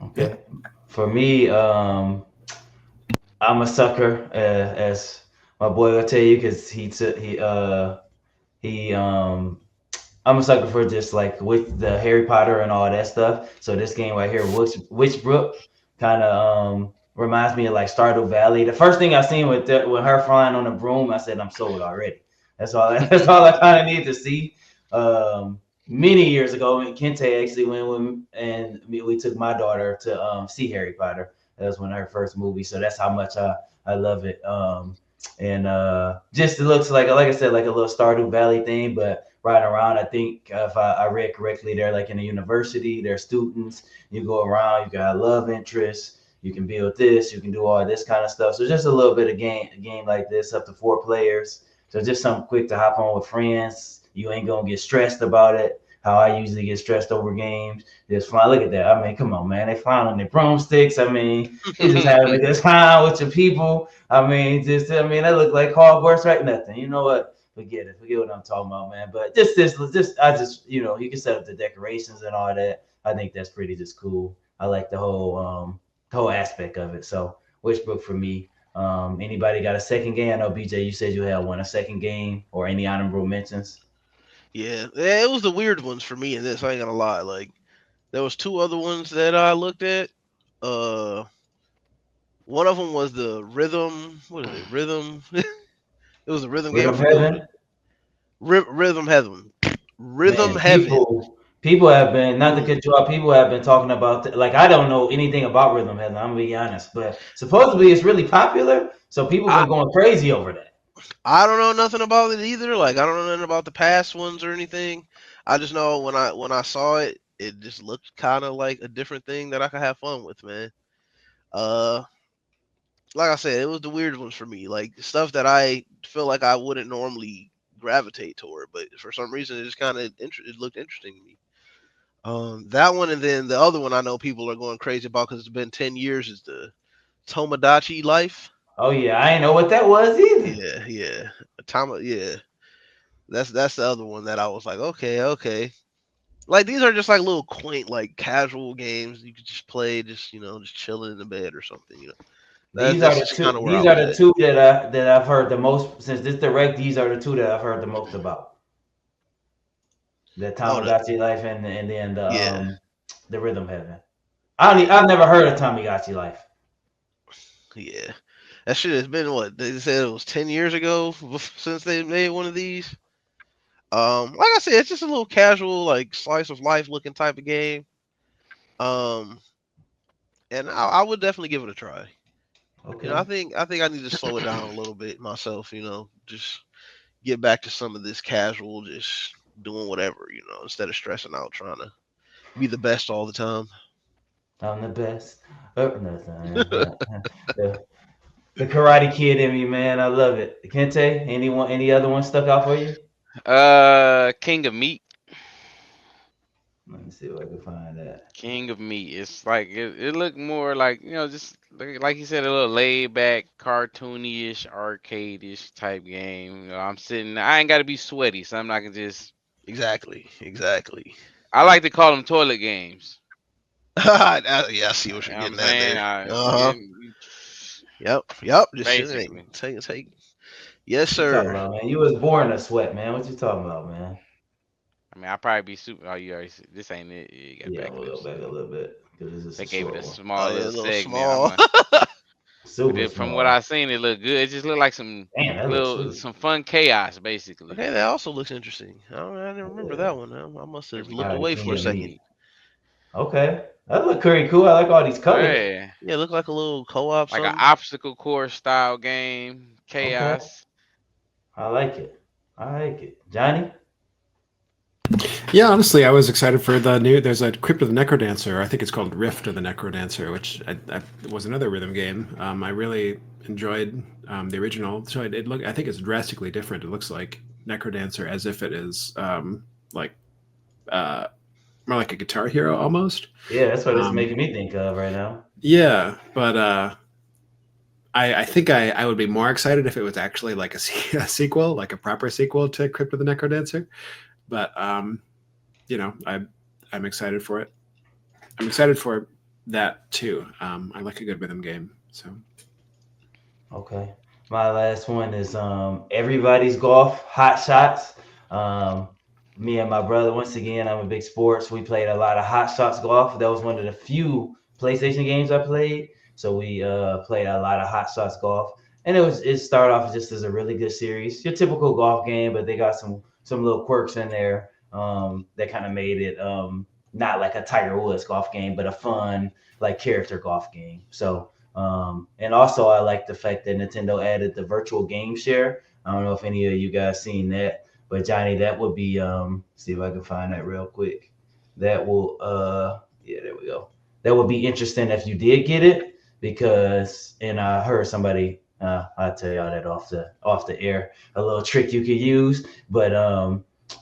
Okay. For me, I'm a sucker, as my boy will tell you, because he I'm a sucker for just like with the Harry Potter and all that stuff. So this game right here, Witchbrook, kind of reminds me of like Stardew Valley. The first thing I seen with her flying on a broom, I said I'm sold already. That's all. That's all I kind of need to see. Many years ago, when Kente actually went with, and we took my daughter to see Harry Potter. That was one of her first movies, so that's how much I love it. And just it looks like I said, like a little Stardew Valley thing, but riding around. I think if I read correctly, they're like in a university. They're students. You go around. You got love interests. You can build this. You can do all this kind of stuff. So just a little bit of a game like this, up to 4 players. So just something quick to hop on with friends. You ain't gonna get stressed about it. How I usually get stressed over games. Just fly. Look at that. I mean, come on, man. They flying on their broomsticks. I mean, you just having a good time with your people. I mean, that look like Hogwarts, right? Nothing. You know what? Forget it. Forget what I'm talking about, man. But you can set up the decorations and all that. I think that's pretty just cool. I like the whole aspect of it. So, Witchbrook for me. Anybody got a second game? I know BJ, you said you had one, a second game, or any honorable mentions. Yeah, it was the weird ones for me in this. I ain't gonna lie. Like there was two other ones that I looked at. Uh, One of them was the rhythm. What is it? Rhythm. It was a rhythm game. I Rhythm forget what Heaven. it. Rhythm Heaven. Rhythm Man, Heaven. people have been, not to Dude, cut you off, people have been talking about like I don't know anything about Rhythm Heaven, I'm gonna be honest, but supposedly it's really popular, so people I been going crazy over that. I don't know nothing about it either. Like I don't know nothing about the past ones or anything. I just know when I saw it, it just looked kind of like a different thing that I could have fun with, man. Uh, like I said, it was the weird ones for me, like stuff that I feel like I wouldn't normally gravitate toward, but for some reason it just kind of it looked interesting to me. That one and then the other one I know people are going crazy about because it's been 10 years is the Tomodachi Life. Oh yeah, I ain't know what that was either. Yeah, yeah, yeah. That's the other one that I was like, okay, okay. Like these are just like little quaint, like casual games you could just play, just just chilling in the bed or something. That's just kind of where I These are was the at. two that I've heard the most since this direct. These are the two that I've heard the most about. The Oh, Tamagotchi Life and then yeah, the Rhythm Heaven. I've never heard of Tamagotchi Life. yeah. That shit has been what they said it was 10 years ago since they made one of these. Like I said, it's just a little casual, like slice of life looking type of game. Um, and I would definitely give it a try. Okay. I think I need to slow it down a little bit myself. Just get back to some of this casual, just doing whatever. Instead of stressing out trying to be the best all the time. I'm the best. No, the, the Karate Kid in me, man. I love it. Kente, any other one stuck out for you? King of Meat. Let me see if I can find that. King of Meat. It's like it looked more like just like you said, a little laid back, cartoony-ish, arcade-ish type game. I'm sitting. I ain't got to be sweaty, so I'm not gonna just. Exactly. Exactly. I like to call them toilet games. Yeah, I see what You you're know what I'm getting at saying? there. Uh huh. Yep. Yep. Just Basically. take. Yes, What you talking sir. about, man? You was born to sweat, man. What you talking about, man? I mean, I'll probably be super. Oh, you already. This ain't it. You got Yeah, we'll go backlips. back a little bit because this is They a gave it short a one. small Oh yeah, little a little segment. small. But Super from what I small. seen, it looked good. It just looked like some Damn, that looks little, sweet. some fun chaos, basically. Okay, that also looks interesting. I didn't remember Yeah. that one. I must have There we looked go. Karate away for King a of second. Meat. Okay. That look pretty cool. I like all these colors. Yeah, Yeah, it looked like a little co-op like an something. obstacle course style game, Okay. chaos. I like it. I like it. Johnny? Yeah, honestly, I was excited for the new. There's a Crypt of the Necrodancer. I think it's called Rift of the Necrodancer, which was another rhythm game. I really enjoyed the original. So it look. I think it's drastically different. It looks like Necrodancer as if it is like uh, more like a Guitar Hero almost. Yeah, that's what it's Um, making me think of right now. yeah, but I think I would be more excited if it was actually like a sequel, like a proper sequel to Crypt of the Necrodancer. But I'm excited for it. I'm excited for that too. I like a good rhythm game. So Okay. My last one is Everybody's Golf, Hot Shots. Um, Me and my brother, once again, I'm a big sports. We played a lot of Hot Shots golf. That was one of the few PlayStation games I played. So we played a lot of Hot Shots golf. And it started off just as a really good series. Your typical golf game, but they got some little quirks in there that kind of made it not like a Tiger Woods golf game, but a fun like character golf game. So and also, I like the fact that Nintendo added the virtual game share. I don't know if any of you guys seen that, but Johnny, that would be see if I can find that real quick. That will yeah, there we go. That would be interesting if you did get it because and I heard somebody I'll tell y'all that off the air, a little trick you could use. But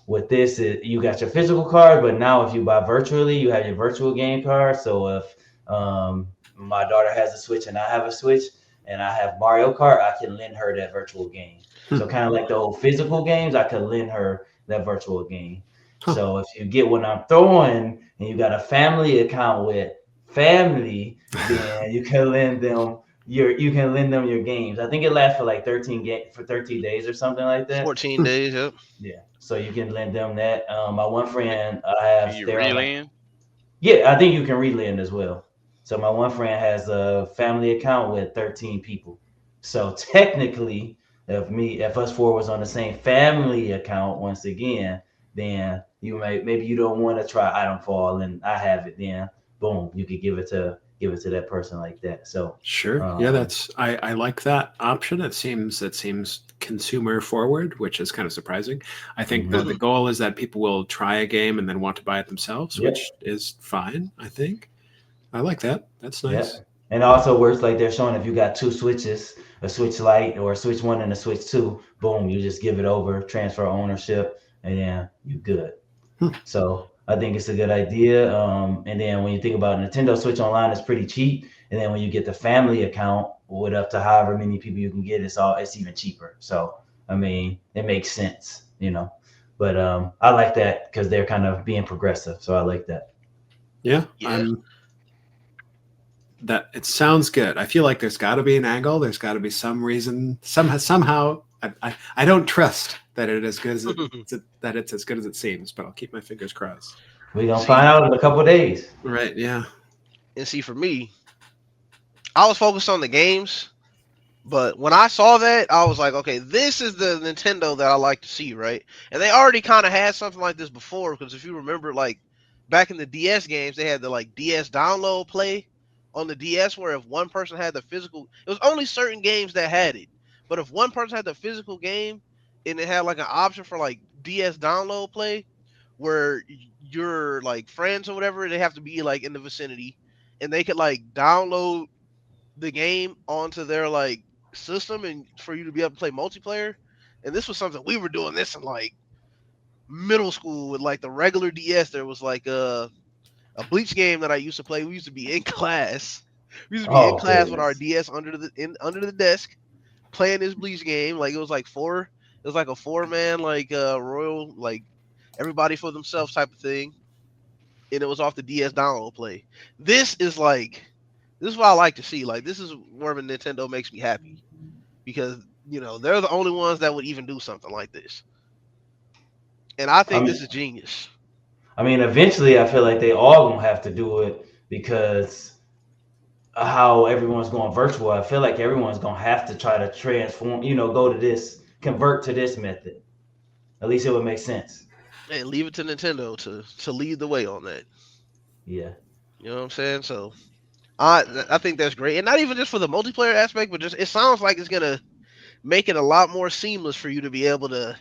with this, you got your physical card, but now if you buy virtually, you have your virtual game card. So if my daughter has a Switch and I have a Switch and I have Mario Kart, I can lend her that virtual game. So kind of like the old physical games, I could lend her that virtual game. huh. So if you get what I'm throwing and you got a family account with family, then you can lend them your games. I think it lasts for like 13 days or something like that. 14 days. Yep. Yeah. So you can lend them that. My one friend I have Can you they're reel on a in? yeah, I think you can relend as well. So my one friend has a family account with 13 people. So technically, if us four was on the same family account once again, then maybe you don't want to try Atomfall and I have it. Then boom, you could give it to that person like that. So Sure. Yeah, um, that's I like that option. It seems consumer forward, which is kind of surprising. I think mhm. the goal is that people will try a game and then want to buy it themselves, Yep. which is fine, I think. I like that. That's nice. Yep. And it also works like they're showing if you got two switches, a switch light or a switch one and a switch two, boom, you just give it over, transfer ownership, and then you good. Hmm. So I think it's a good idea. And then when you think about Nintendo Switch Online, it's pretty cheap. And then when you get the family account with up to however many people you can get, it's even cheaper. So I mean, it makes sense. But I like that because they're kind of being progressive. So I like that. Yeah, Yeah. that it sounds good. I feel like there's got to be an angle. There's got to be some reason. Somehow, I don't trust that it as good as that it's as good as it seems. But I'll keep my fingers crossed. We're gonna See, find out in a couple of days. Right? Yeah. and see, for me, I was focused on the games, but when I saw that, I was like, okay, this is the Nintendo that I like to see, right? And they already kind of had something like this before, because if you remember, like back in the DS games, they had the like DS download play on the DS where if one person had the physical, it was only certain games that had it. But if one person had the physical game and it had like an option for like DS download play, where your like friends or whatever, they have to be like in the vicinity, and they could like download the game onto their like system and for you to be able to play multiplayer. And this was something we were doing this in like middle school with like the regular DS. There was like a Bleach game that I used to play. We used to be in class. We used to be in Oh class with our goodness. DS under the desk playing this Bleach game. Like it was like four. It was like a 4-man like royal like everybody for themselves type of thing, and it was off the DS download play. This is like this is what I like to see. Like this is where Nintendo makes me happy because they're the only ones that would even do something like this, and I I think this mean, is genius. eventually, I feel like they all gonna have to do it because how everyone's going virtual. I feel like everyone's gonna have to try to transform. Go to this, convert to this method. At least it would make sense. And leave it to Nintendo to lead the way on that. Yeah. You know what I'm saying? So I think that's great, and not even just for the multiplayer aspect, but just it sounds like it's gonna make it a lot more seamless for you to be able to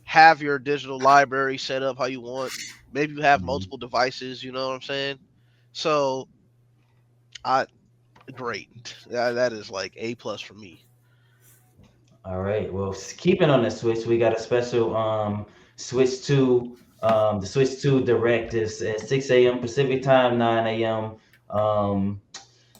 have your digital library set up how you want. Maybe you have Mhm. multiple devices. You know what I'm saying? So I great. That is like A+ for me. All right. Well, keeping on the Switch, we got a special Switch 2. The Switch 2 Direct is at 6 a.m. Pacific time, 9 a.m. Um,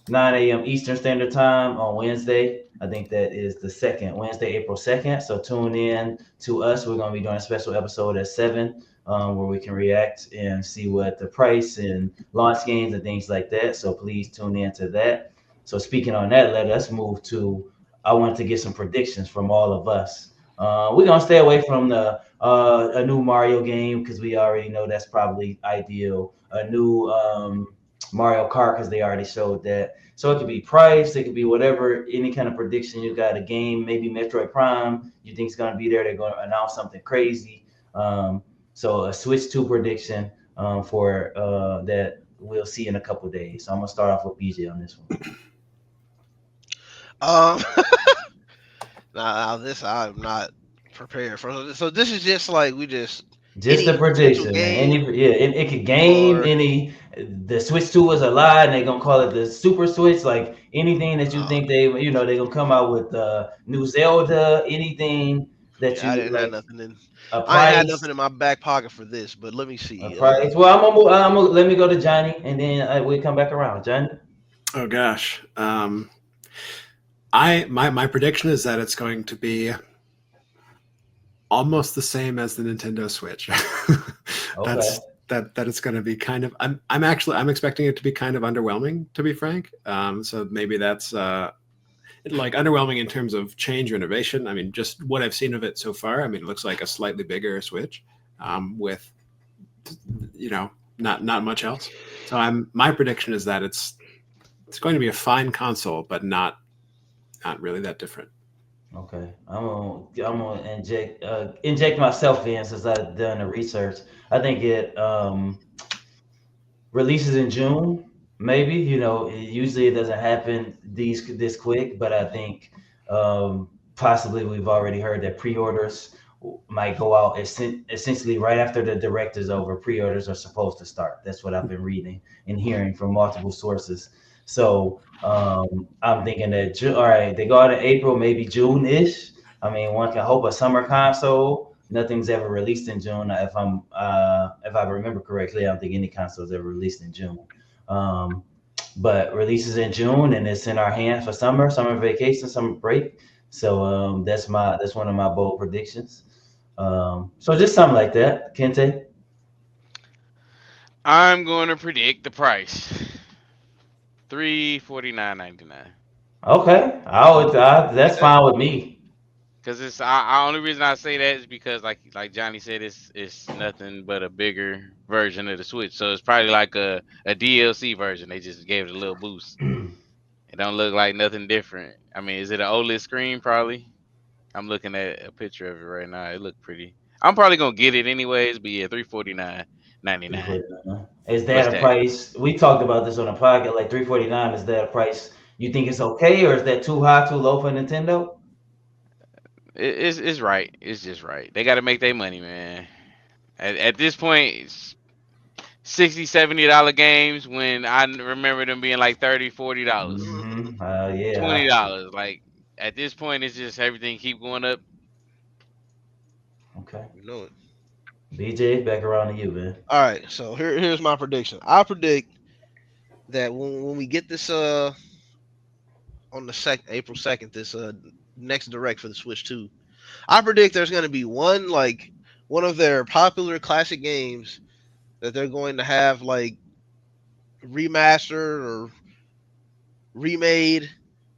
9 a.m. Eastern Standard Time on Wednesday. I think that is the second, Wednesday, April 2nd. So tune in to us. We're going to be doing a special episode at 7 where we can react and see what the price and launch games and things like that. So please tune in to that. So speaking on that, let us move to, I want to get some predictions from all of us. We're going to stay away from the a new Mario game because we already know that's probably ideal. A new Mario Kart because they already showed that. So it could be price, it could be whatever, any kind of prediction you got. A game, maybe Metroid Prime, you think it's going to be there. They're going to announce something crazy. So a Switch 2 prediction for that we'll see in a couple days. So I'm going to start off with BJ on this one. Um, now this I'm not prepared for. So this is just like we just Just a any potential prediction, man. game Yeah, it could game or any. The Switch 2 was a lie, and they're gonna call it the Super Switch. Like anything that you oh think they're gonna come out with new Zelda, anything that yeah, I you didn't have like, nothing in. a I ain't had price, nothing in my back pocket for this, but let me a see. price. Well, let me go to Johnny, and then we come back around. Johnny, Oh gosh. My prediction is that it's going to be almost the same as the Nintendo Switch. okay. That it's going to be kind of. I'm expecting it to be kind of underwhelming, to be frank. So maybe that's like underwhelming in terms of change or innovation. I mean, just what I've seen of it so far. I mean, it looks like a slightly bigger Switch with you know not much else. So my prediction is that it's going to be a fine console, but not really that different. Okay, I'm gonna inject myself in since I've done the research. I think it releases in June, maybe. Usually it doesn't happen this quick, but I think possibly we've already heard that pre-orders might go out essentially right after the direct is over. Pre-orders are supposed to start. That's what I've been reading and hearing from multiple sources. So I'm thinking that all right, they go out in April, maybe June-ish. I mean, one can hope a summer console. Nothing's ever released in June. If I remember correctly, I don't think any consoles ever released in June. Um, but releases in June, and it's in our hands for summer vacation, summer break. So that's one of my bold predictions. So just something like that, Kente. I'm going to predict the price. 349.99. Okay, that's fine with me. Cause I only reason I say that is because like Johnny said, it's nothing but a bigger version of the Switch. So it's probably like a DLC version. They just gave it a little boost. It don't look like nothing different. I mean, is it an OLED screen? Probably. I'm looking at a picture of it right now. It look pretty. I'm probably gonna get it anyways. But yeah, 349. $99. Is What's that a that? price? We talked about this on the podcast. Like $349. Is that a price you think it's okay, or is that too high, too low for Nintendo? It's right. It's just right. They got to make their money, man. At this point, it's 60 $70 games when I remember them being like $30 $40, Yeah. $20. Like at this point, it's just everything keep going up. Okay. You know it. BJ, back around to you, man. All right, so here's my prediction. I predict that when we get this on the April 2nd, this next direct for the Switch 2, I predict there's gonna be one of their popular classic games that they're going to have like remastered or remade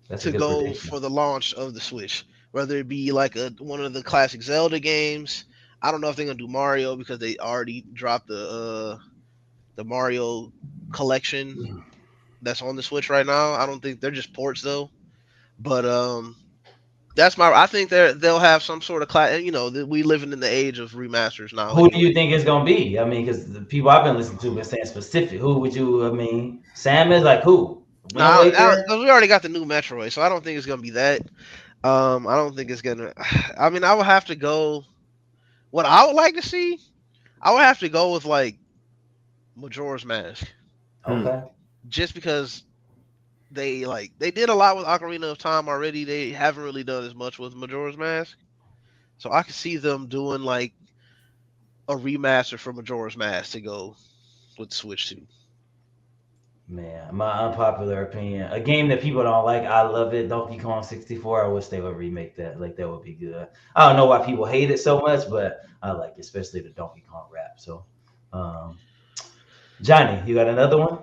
That's a to good go prediction. for the launch of the Switch. Whether it be like one of the classic Zelda games. I don't know if they're gonna do Mario because they already dropped the Mario collection that's on the Switch right now. I don't think they're just ports though. But that's my. I think they'll have some sort of class. You know, we living in the age of remasters now. Who do Anyway, you think it's gonna be? I mean, because the people I've been listening to been saying specific. Who would you? I mean, Samus, like who? Wind now Waker. because we already got the new Metroid, so I don't think it's gonna be that. I don't think it's gonna. I mean, I would have to go. What I would like to see, I would have to go with like Majora's Mask, Okay. just because they did a lot with Ocarina of Time already. They haven't really done as much with Majora's Mask, so I could see them doing like a remaster for Majora's Mask to go with Switch 2. Man, my unpopular opinion, a game that people don't like, I love it. Donkey Kong 64. I wish they would remake that. Like that would be good. I don't know why people hate it so much, but I like it, especially the Donkey Kong rap. So, um, Johnny, you got another one?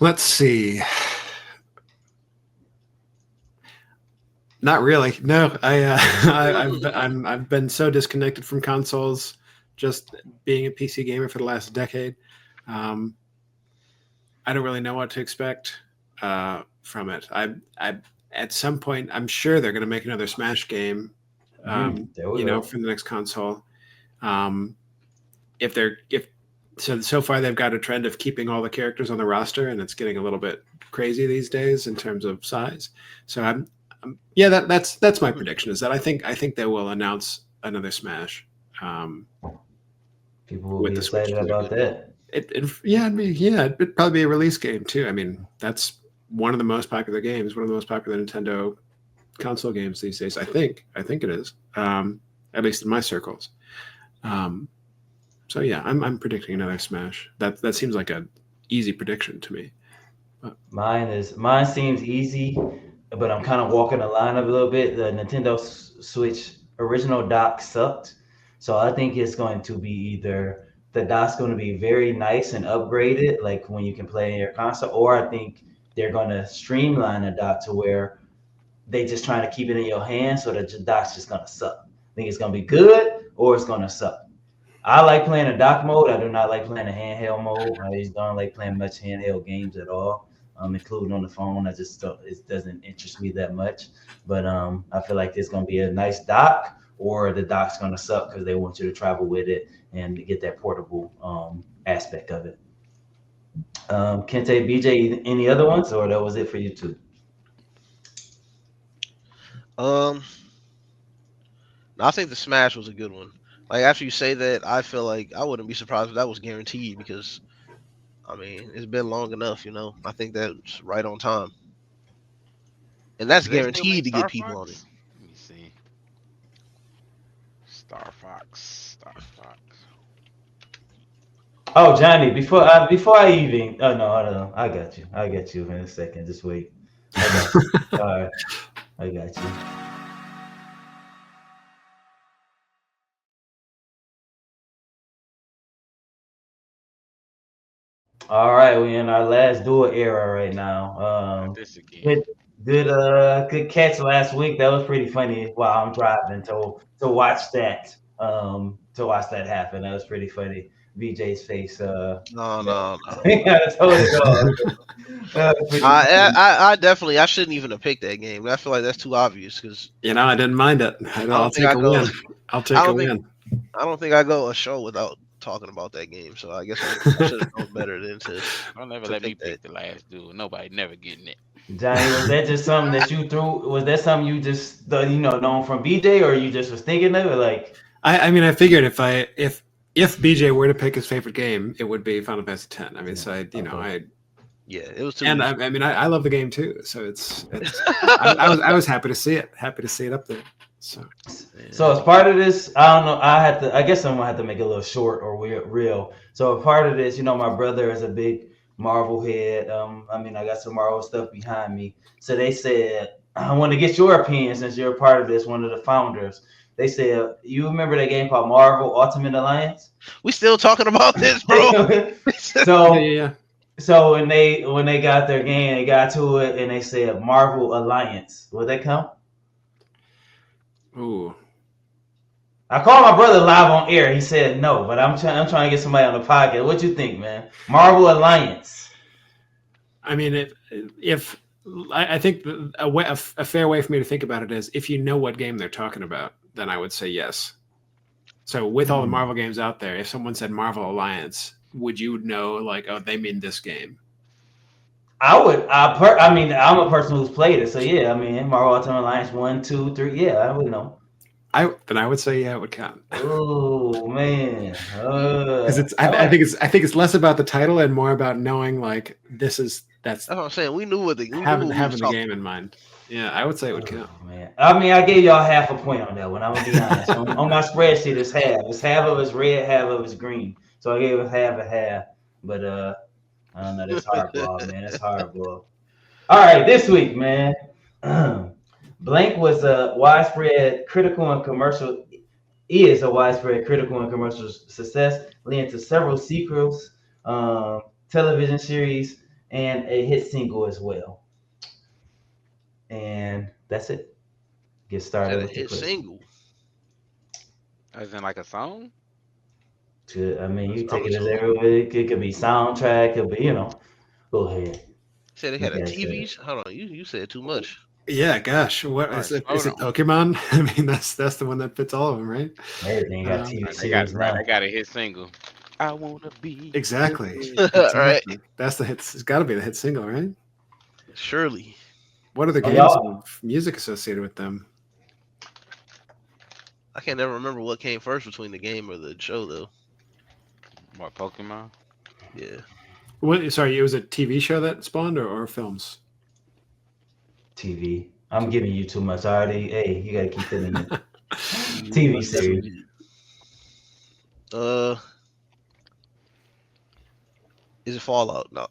Let's see. Not really. No, I've been so disconnected from consoles, just being a PC gamer for the last decade. Um, I don't really know what to expect from it. I at some point I'm sure they're going to make another Smash game, There we go. for the next console. Um, if so far they've got a trend of keeping all the characters on the roster, and it's getting a little bit crazy these days in terms of size. So yeah, that's my prediction, is that I think they will announce another Smash. People will With be the Switch excited 2. about that. It'd probably be a release game too. I mean, that's one of the most popular games, one of the most popular Nintendo console games these days. I think it is, at least in my circles. So yeah, I'm predicting another Smash. That seems like a easy prediction to me. Mine seems easy, but I'm kind of walking the line up a little bit. The Nintendo Switch original dock sucked, so I think it's going to be either the dock's going to be very nice and upgraded, like when you can play in your console, or I think they're going to streamline the dock to where they just trying to keep it in your hand, so the dock's just going to suck. I think it's going to be good or it's going to suck. I like playing a dock mode. I do not like playing a handheld mode. I just don't like playing much handheld games at all, including on the phone. It doesn't interest me that much. But I feel like there's gonna be a nice dock, or the dock's gonna suck because they want you to travel with it and get that portable aspect of it. Kente, BJ, any other ones, or that was it for you two? Um, I think the Smash was a good one. Like after you say that, I feel like I wouldn't be surprised if that was guaranteed because I mean it's been long enough. I think that's right on time, and that's Do they still guaranteed make to get Star people on it. Fox? Let me see. Star Fox. Star Fox. Oh, Johnny, before I even no, I got you. I got you in a second. Just wait. I got you. All right, I got you. All right, we in our last duel era right now. Not this again. Good, good catch last week. That was pretty funny while I'm driving to watch that happen. That was pretty funny. VJ's face. No, no, no. I told it all. That was pretty funny. I definitely I shouldn't even have picked that game. I feel like that's too obvious because I didn't mind it. I I'll don't think take I a go. win. I'll take I a don't think win. I don't think I go a show without talking about that game, so I guess I should have known better than Don't never to let me pick that. pick the last duel. Nobody never getting it. Johnny, was that just something that you threw? Was that something you just known from BJ, or you just was thinking of it? Like, I mean, I figured if BJ were to pick his favorite game, it would be Final Fantasy X. I mean, so okay. Yeah, it was too. and I mean, I love the game too. So it's I was happy to see it. Happy to see it up there. So So as part of this, I don't know. I guess I'm gonna have to make it a little short or real. So a part of this, my brother is a big Marvel head. I mean, I got some Marvel stuff behind me. So they said, I want to get your opinion since you're a part of this, one of the founders. They said, you remember that game called Marvel Ultimate Alliance? we still talking about this, bro. So yeah. so when they got their game, they got to it and they said Marvel Alliance. Would that count? Ooh. I called my brother live on air. He said no, but I'm trying to get somebody on the podcast. What you think, man? Marvel Alliance. I mean, if I think a fair way for me to think about it is if you know what game they're talking about, then I would say yes. So with all the Marvel games out there, if someone said Marvel Alliance, would you know like, oh, they mean this game? I would. I mean, I'm a person who's played it, so yeah. I mean, Marvel Ultimate Alliance 1, 2, 3. Yeah, I would know. Then I would say yeah, it would count. Oh man, Because I think it's less about the title and more about knowing like that's what I'm saying. We knew what the having the game in mind. Yeah, I would say it would count. Man, I mean, I gave y'all half a point on that one. I'm gonna be honest. on my spreadsheet, it's half. It's half of it's red, half of it's green. So I gave it half and half. But I don't know. That's hardball, man. That's hardball. All right, this week, man. Blank was a widespread critical and commercial. Is a widespread critical and commercial success, leading to several sequels, television series, and a hit single as well. And that's it. Get started with the hit quiz. single. As in like a song? I mean, you take I'm it as assuming. everywhere. It could be soundtrack. It could be, Go ahead. Said they had a Okay, so- TVs. Hold on, you said too much. Yeah, gosh, what All is right, it? Is it hold on. Pokemon? I mean, that's the one that fits all of them, right? Everything got TV They got series now. They got a hit single. I wanna be Exactly. Right. That's the hit. It's got to be the hit single, right? Surely. What are the Oh, games y'all- of music associated with them? I can't ever remember what came first between the game or the show though. What, Pokemon? Yeah. What? Sorry, it was a TV show that spawned or films? TV. I'm giving you too much already. Hey, you gotta keep it in it. TV series. Is it Fallout? No.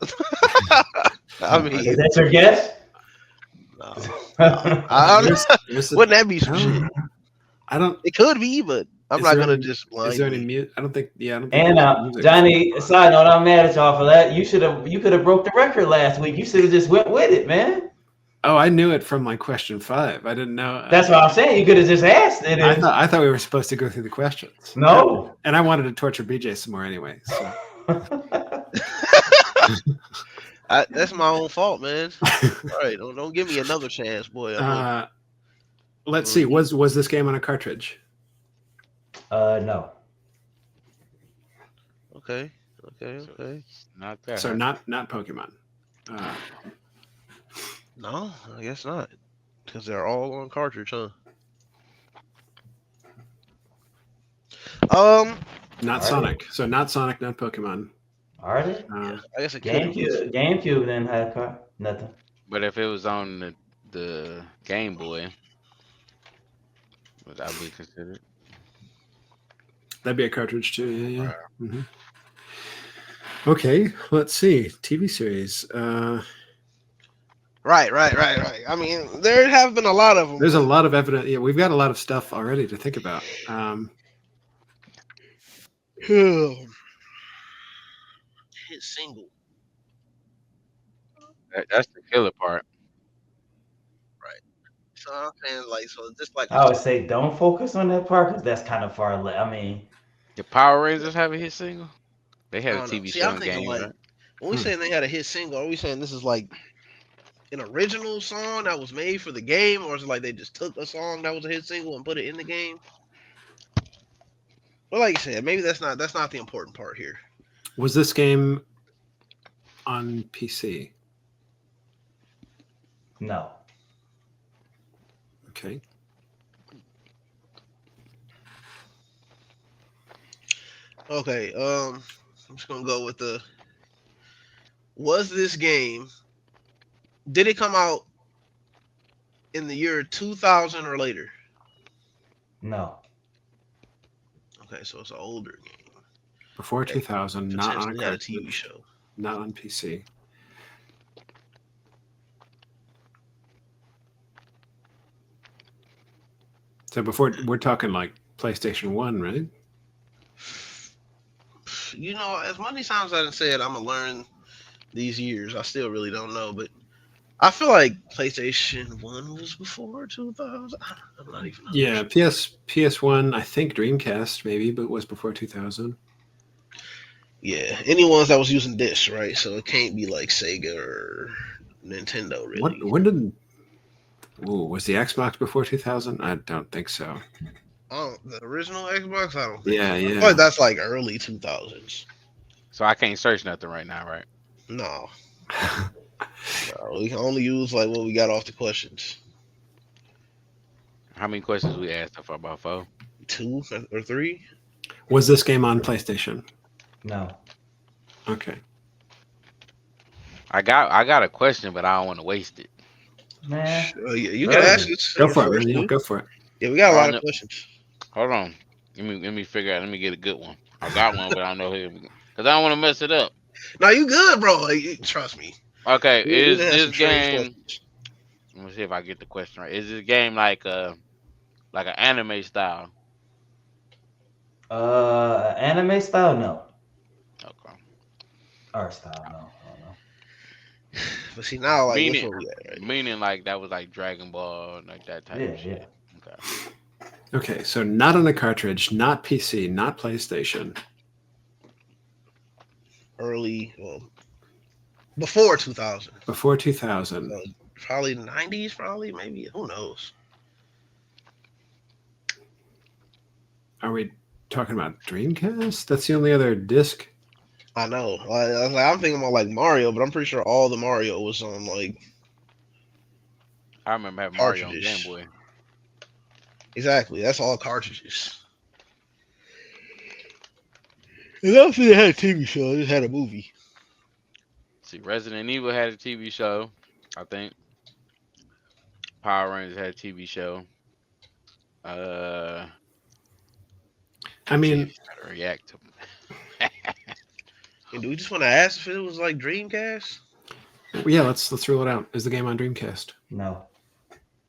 I mean, Is that your guess? no. There's Wouldn't that be some shit? I don't. It could be, but I'm Is not there gonna any- just Is there any blindly. music? I don't think. Yeah, I don't think. And there's music. Johnny, side note, I'm mad at y'all for that. You could have broke the record last week. You should have just went with it, man. Oh, I knew it from like question 5. I didn't know. That's what I'm saying. You could have just asked it. I thought we were supposed to go through the questions. No. And I wanted to torture BJ some more anyway. So. That's my own fault, man. All right, don't give me another chance, boy. Let's see. Was this game on a cartridge? No. Okay. Not that. So not Pokemon. No, I guess not, because they're all on cartridge, huh? Not Sonic. So not Sonic, not Pokemon. Are they? I guess it could. GameCube didn't have car. Nothing. But if it was on the Game Boy, would that be considered? That'd be a cartridge too. Yeah. Right. Mm-hmm. Okay, let's see. TV series. Right. I mean, there have been a lot of them. There's a lot of evidence. Yeah, we've got a lot of stuff already to think about. Hit single. That's the killer part. Right. So I'm saying just like I would say don't focus on that part because that's kind of far left. I mean, the Power Rangers have a hit single. They had a TV See, show I'm and thinking game, like right? when we saying they had a hit single, are we saying this is like an original song that was made for the game, or is it like they just took a song that was a hit single and put it in the game? Well, like you said, maybe that's not the important part here. Was this game on PC? No. Okay. Okay, I'm just gonna go with was this game, did it come out in the year 2000 or later? No. Okay, so it's an older game. Before 2000, not on a Potentially had a TV cartridge, show. not on PC. So before, we're talking like PlayStation 1, right? You know, as many times as I said I'm gonna learn these years, I still really don't know, but I feel like PlayStation 1 was before 2000. I'm not even 100%. Yeah, PS1, I think Dreamcast maybe, but was before 2000. Yeah, any ones that was using discs, right? So it can't be like Sega or Nintendo, really. When did? Ooh, was the Xbox before 2000? I don't think so. Oh, the original Xbox? I don't think Yeah, so. I yeah. feel like that's like early 2000s. So I can't search nothing right now, right? No, we can only use like what we got off the questions. How many questions we asked so far? About 4? 2 or 3? Was this game on PlayStation? No. Okay. I got a question, but I don't want to waste it. Man. Yeah, you can Early. ask it. Go for it, man. Yeah, go for it. Yeah, we got a lot Oh, of questions. Hold on. Let me figure out. Let me get a good one. I got one, but I don't know who. Because I don't want to mess it up. No, you good, bro. Like, trust me. Okay, We is done had this some strange game? questions. Let me see if I get the question right. Is this game like an anime style? Anime style? No. Okay. Art style? No. I don't know. But see now, like, what's Meaning, where we at, right? meaning like that was like Dragon Ball, like that type Yeah, of shit. yeah. Okay. Okay, so not on a cartridge, not PC, not PlayStation. Early, well, before 2000. Before 2000. So probably the 90s, probably, maybe. Who knows? Are we talking about Dreamcast? That's the only other disc. I know. I'm thinking about like Mario, but I'm pretty sure all the Mario was on like I remember having Mario on Game cartridges. Boy. Exactly. That's all cartridges. And I don't think they had a TV show. They just had a movie. See, Resident Evil had a TV show. I think Power Rangers had a TV show. I mean, How to react to. And do we just want to ask if it was like Dreamcast? yeah, let's rule it out. Is the game on Dreamcast? No.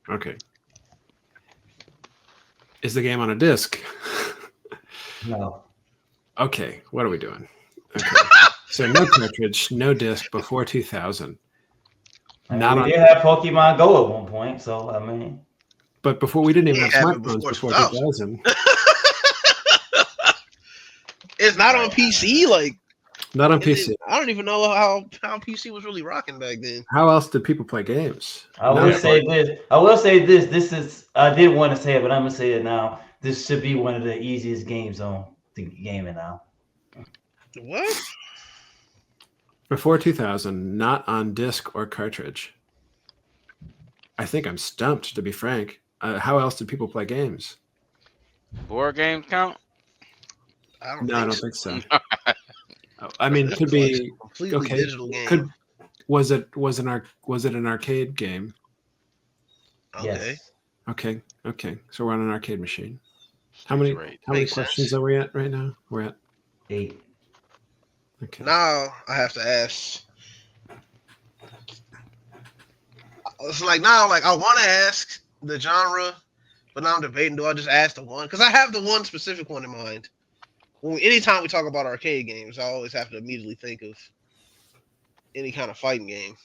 Okay. Is the game on a disc? No. Okay, what are we doing? Okay. So no cartridge, no disc before 2000. I mean, Not we on, did have Pokemon Go at one point, so I mean. but before we didn't even It have happened smartphones before before 2000. 2000. It's not on PC. Like, Not on and then PC. I don't even know how PC was really rocking back then. How else did people play games? I will say this. This is, I didn't want to say it, but I'm gonna say it now. This should be one of the easiest games on the gaming now. What? Before 2000, not on disc or cartridge. I think I'm stumped, to be frank. How else did people play games? Board games count? I don't No, I think don't so. think so. I mean, This could was like be a completely okay. digital game. Could was it an arcade game? Okay. Yes. Okay. So we're on an arcade machine. How many Makes questions sense. are we at right now? We're at 8. okay. Now I have to ask. It's like now, like I want to ask the genre, but now I'm debating: do I just ask the one? Because I have the one specific one in mind. Anytime we talk about arcade games, I always have to immediately think of any kind of fighting game.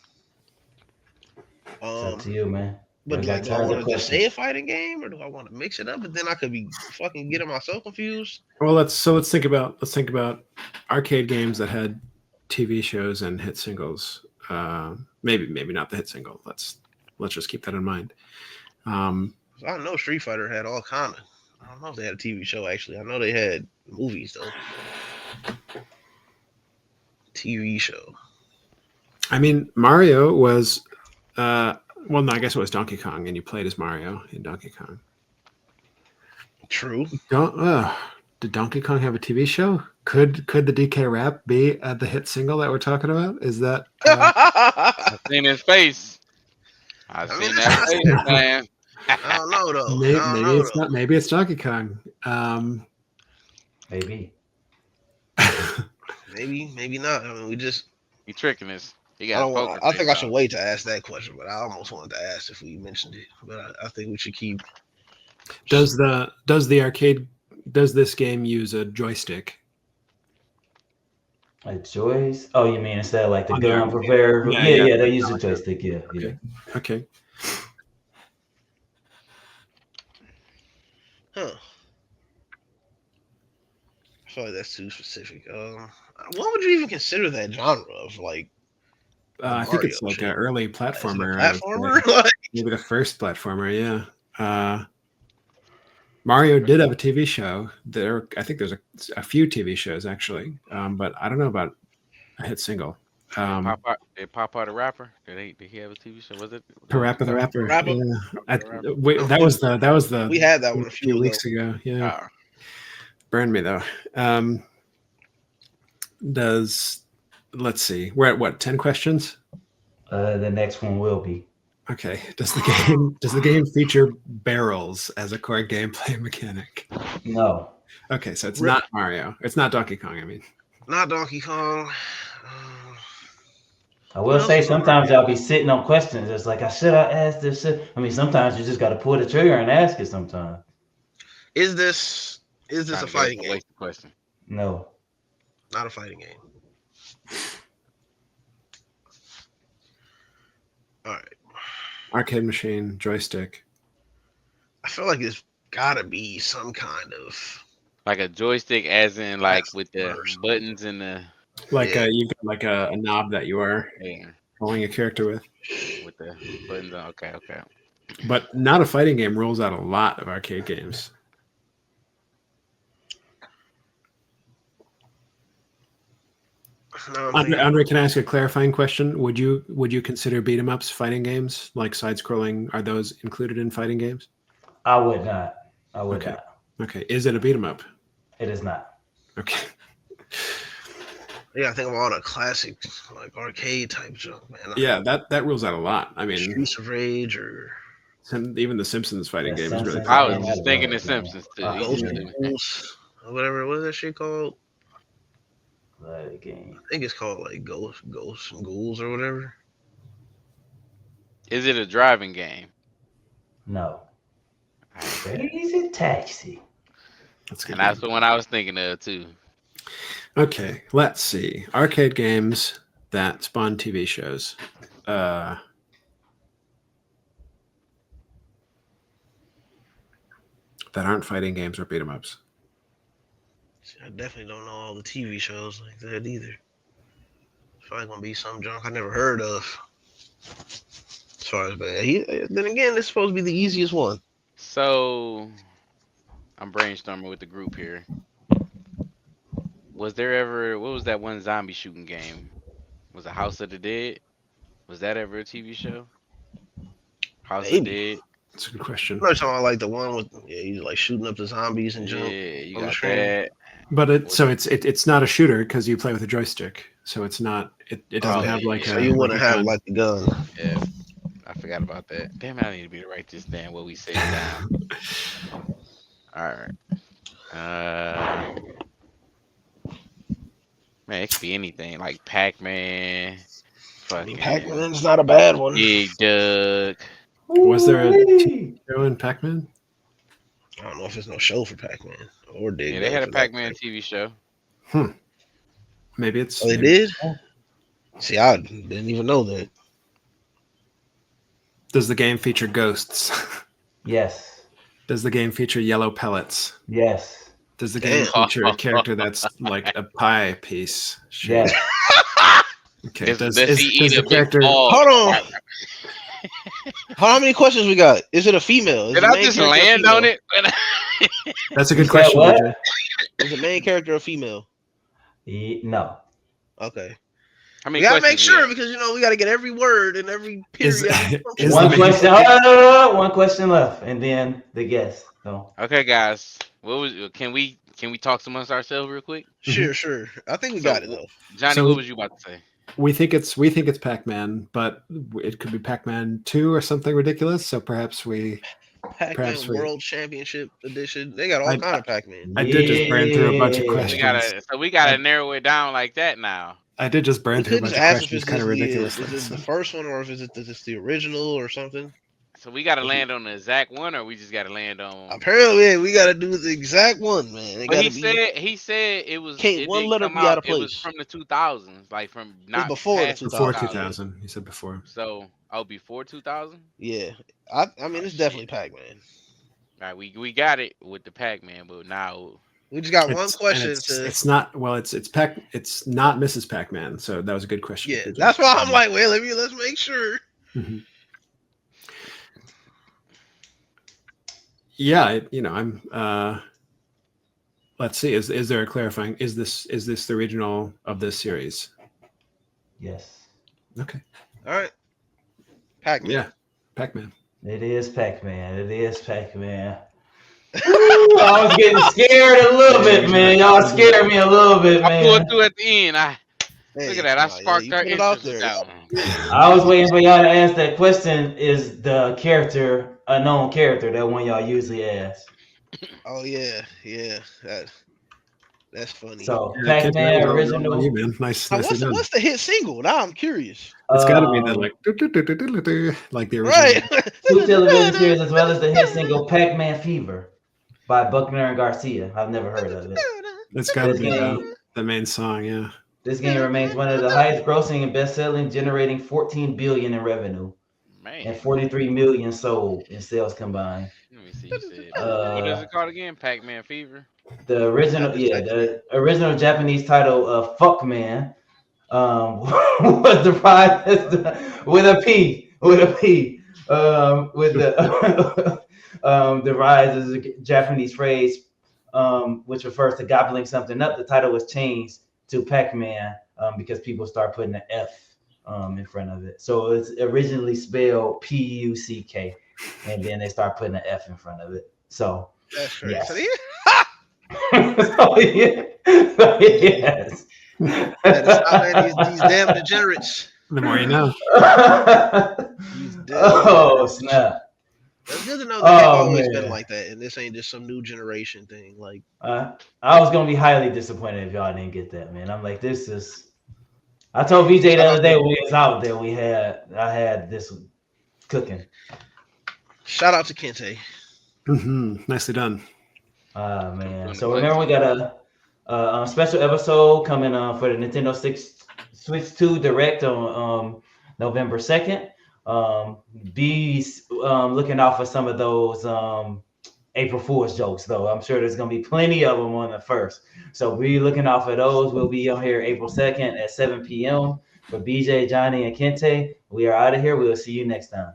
It's up to you, man. But We like, got do I tons want of to just say a questions. fighting game, or do I want to mix it up? But then I could be fucking getting myself confused. Well, let's think about arcade games that had TV shows and hit singles. Maybe not the hit single. Let's just keep that in mind. I know Street Fighter had all kind of I don't know if they had a TV show. Actually, I know they had movies though. TV show. I mean, Mario was. Well, no, I guess it was Donkey Kong, and you played as Mario in Donkey Kong. True. Did Donkey Kong have a TV show? Could the DK rap be the hit single that we're talking about? Is that? I've seen his face. I've I mean, seen that face, man. I don't know though. Maybe it's not. Maybe it's Donkey Kong. Maybe. Maybe not. I mean, we just. You tricking us. You I got don't poker want. I think I face should on. wait to ask that question, but I almost wanted to ask if we mentioned it. But I think we should keep. Does this game use a joystick? A joystick? Oh, you mean instead of like the On gun the- prepare? yeah, Yeah, yeah. they use a joystick. Yeah, yeah. Okay. Huh. I feel like that's too specific. What would you even consider that genre of like? I think it's Mario like shit. an early Is it a platformer. I would say. platformer? Like, Maybe the first platformer. Yeah. Mario did have a TV show. I think there's a few TV shows actually, but I don't know about a hit single. Did Pop Out a Rapper? Did he have a TV show? Was it? Parappa the Rapper. Rapper? Yeah. That was the. we had that one a few weeks ago. Yeah. Ah, Burned me though. Let's see. We're at what, 10 questions? The next one will be. Okay. Does the game feature barrels as a core gameplay mechanic? No. Okay, so it's not Mario. It's not Donkey Kong, I mean. not Donkey Kong. I will say sometimes y'all be sitting on questions. It's like, should I ask this shit? I mean, sometimes you just got to pull the trigger and ask it sometimes. Is this a fighting game? Waste the question. No. Not a fighting game. All right. Arcade machine, joystick. I feel like it's gotta be some kind of Like a joystick, as in like Yes, with the first. buttons and the Like Yeah. you've got like a knob that you are yeah, controlling a character with. with the buttons on. Okay. But not a fighting game rules out a lot of arcade games. No, I'm thinking- Andre, can I ask a clarifying question? Would you consider beat 'em ups fighting games, like side scrolling? Are those included in fighting games? I would not. I would Okay. not. Okay. Is it a beat 'em up? It is not. Okay. Yeah, I think of all the classic like arcade type junk, man. Like Yeah, that rules out a lot. I mean, Streets of Rage or even the Simpsons fighting Yeah, game is really Simpsons. I cool. was just thinking The Simpsons too. Oh, Ghost yeah. Ghouls or whatever. What is that shit called? Like game. I think it's called like Ghosts and Ghouls or whatever. Is it a driving game? No. I bet. Crazy Taxi. That's good. And that's the one I was thinking of too. Okay, let's see. Arcade games that spawn TV shows. That aren't fighting games or beat 'em ups. See, I definitely don't know all the TV shows like that either. It's probably gonna be some junk I never heard of. As far as then again, this is supposed to be the easiest one. So I'm brainstorming with the group here. Was there ever what was that one zombie shooting game? Was it House of the Dead? Was that ever a TV show? House of the Maybe. Dead. That's a good question. I'm not talking about like the one with he's like shooting up the zombies and Yeah, junk. you on the got screen. that. But it's not a shooter because you play with a joystick, so it's not. It doesn't have like so a. you wouldn't like a have gun. like the gun. Yeah. I forgot about that. Damn it, I need to be to write this down what we said down. Alright. Man, it could be anything like Pac-Man. I mean, Fucking Pac-Man's not a bad one. Big Duck. Was there a Ooh-wee. show in Pac-Man? I don't know if there's no show for Pac-Man or Dig. Yeah, they had a Dug for that Pac-Man matter. TV show. Maybe it's. Oh, they did? See, I didn't even know that. Does the game feature ghosts? Yes. Does the game feature yellow pellets? Yes. Does the game Damn. feature a character that's like a pie piece? Yes. Okay. Does he eat the a big character? ball? Hold on. How many questions we got? Is it a female? Is Did the I main just character a land female? on it? That's a You good said question, what? DJ. Is the main character a female? No. Okay. How We many gotta make questions we sure at? because we gotta get every word and every Is period, every is punctuation. the One main question. One question left, and then the guest. So Okay, guys. What was? Can we talk amongst ourselves real quick? Sure. I think we So, got it though. Johnny, So- what was you about to say? we think it's Pac-Man, but it could be Pac-Man 2 or something ridiculous. So perhaps we Pac-Man World Championship Edition. They got all I- kind of Pac-Man. I did just burn through a bunch of Yeah. questions. We gotta I- narrow it down like that now. I did just burn We through a could just bunch of ask if questions it's kind of just ridiculously. is it so- the first one or if it's the original or something. So we gotta land on the exact one, or we just gotta land on. Apparently, we got to do the exact one, man. It But got he to be. said it was. Can't It one didn't letter come be out out. of It was place. from the 2000s, like from not before the past Before 2000. 2000, you said before. So before 2000. Yeah, I mean it's shit. definitely Pac-Man. All right, we got it with the Pac-Man, but now We just got one It's- and question It's, to. it's not well. It's Pac. It's not Mrs. Pac-Man. So that was a good question. Yeah, Good job. that's why I'm like, wait, let's make sure. Mhm. Yeah, I'm. Let's see. Is there a clarifying? Is this the original of this series? Yes, Okay. All right, Pac-Man. Yeah, Pac-Man. it is Pac-Man. It is Pac-Man. I was getting scared a little bit, man. Y'all scared me a little bit, I pulled man. through at the end. Hey, Look at that. I nah, sparked you our put it out interest with there. that one. I was waiting for y'all to ask that question. Is the character a known character? That one y'all usually ask. Oh yeah, that's funny. So Yeah, Kid, Pac-Man that was all original. on you, man. Nice, Now, nicely done. what's the hit single? Now I'm curious. It's got to be that Um, like like the original. Right. two television series as well as the hit single Pac-Man Fever by Buckner and Garcia. I've never heard of it. It's got to This be game, the main song. Yeah. this game remains one of the highest grossing and best-selling, generating 14 billion in revenue and Man, 43 million sold in sales combined. let me see. You said what is Uh, it called again? Pac-Man Fever. the original, the original Japanese title of Fuck Man was derived as with a P, with the derived as a Japanese phrase, which refers to gobbling something up. The title was changed to Pac-Man because people start putting an F in front of it. So it's originally spelled P-U-C-K, and then they start putting an F in front of it. So That's right. yes. So, So, yeah. So, yes. stop these damn degenerates. The more you know. These damn Oh degenerates. snap! That's good to know that they've Oh, always man. been like that, and this ain't just some new generation thing. Like, I was gonna be highly disappointed if y'all didn't get that, man. I'm like, this is. I told BJ the other day when we was out there, I had this cooking. shout out to Kente. Nicely done. Man. So remember, we got a special episode coming for the Nintendo Switch 2 Direct on November 2nd. Be looking out for some of those April Fool's jokes, though. I'm sure there's going to be plenty of them on the 1st. So be looking out for those. We'll be on here April 2nd at 7 p.m. For BJ, Johnny, and Kente. We are out of here. We'll see you next time.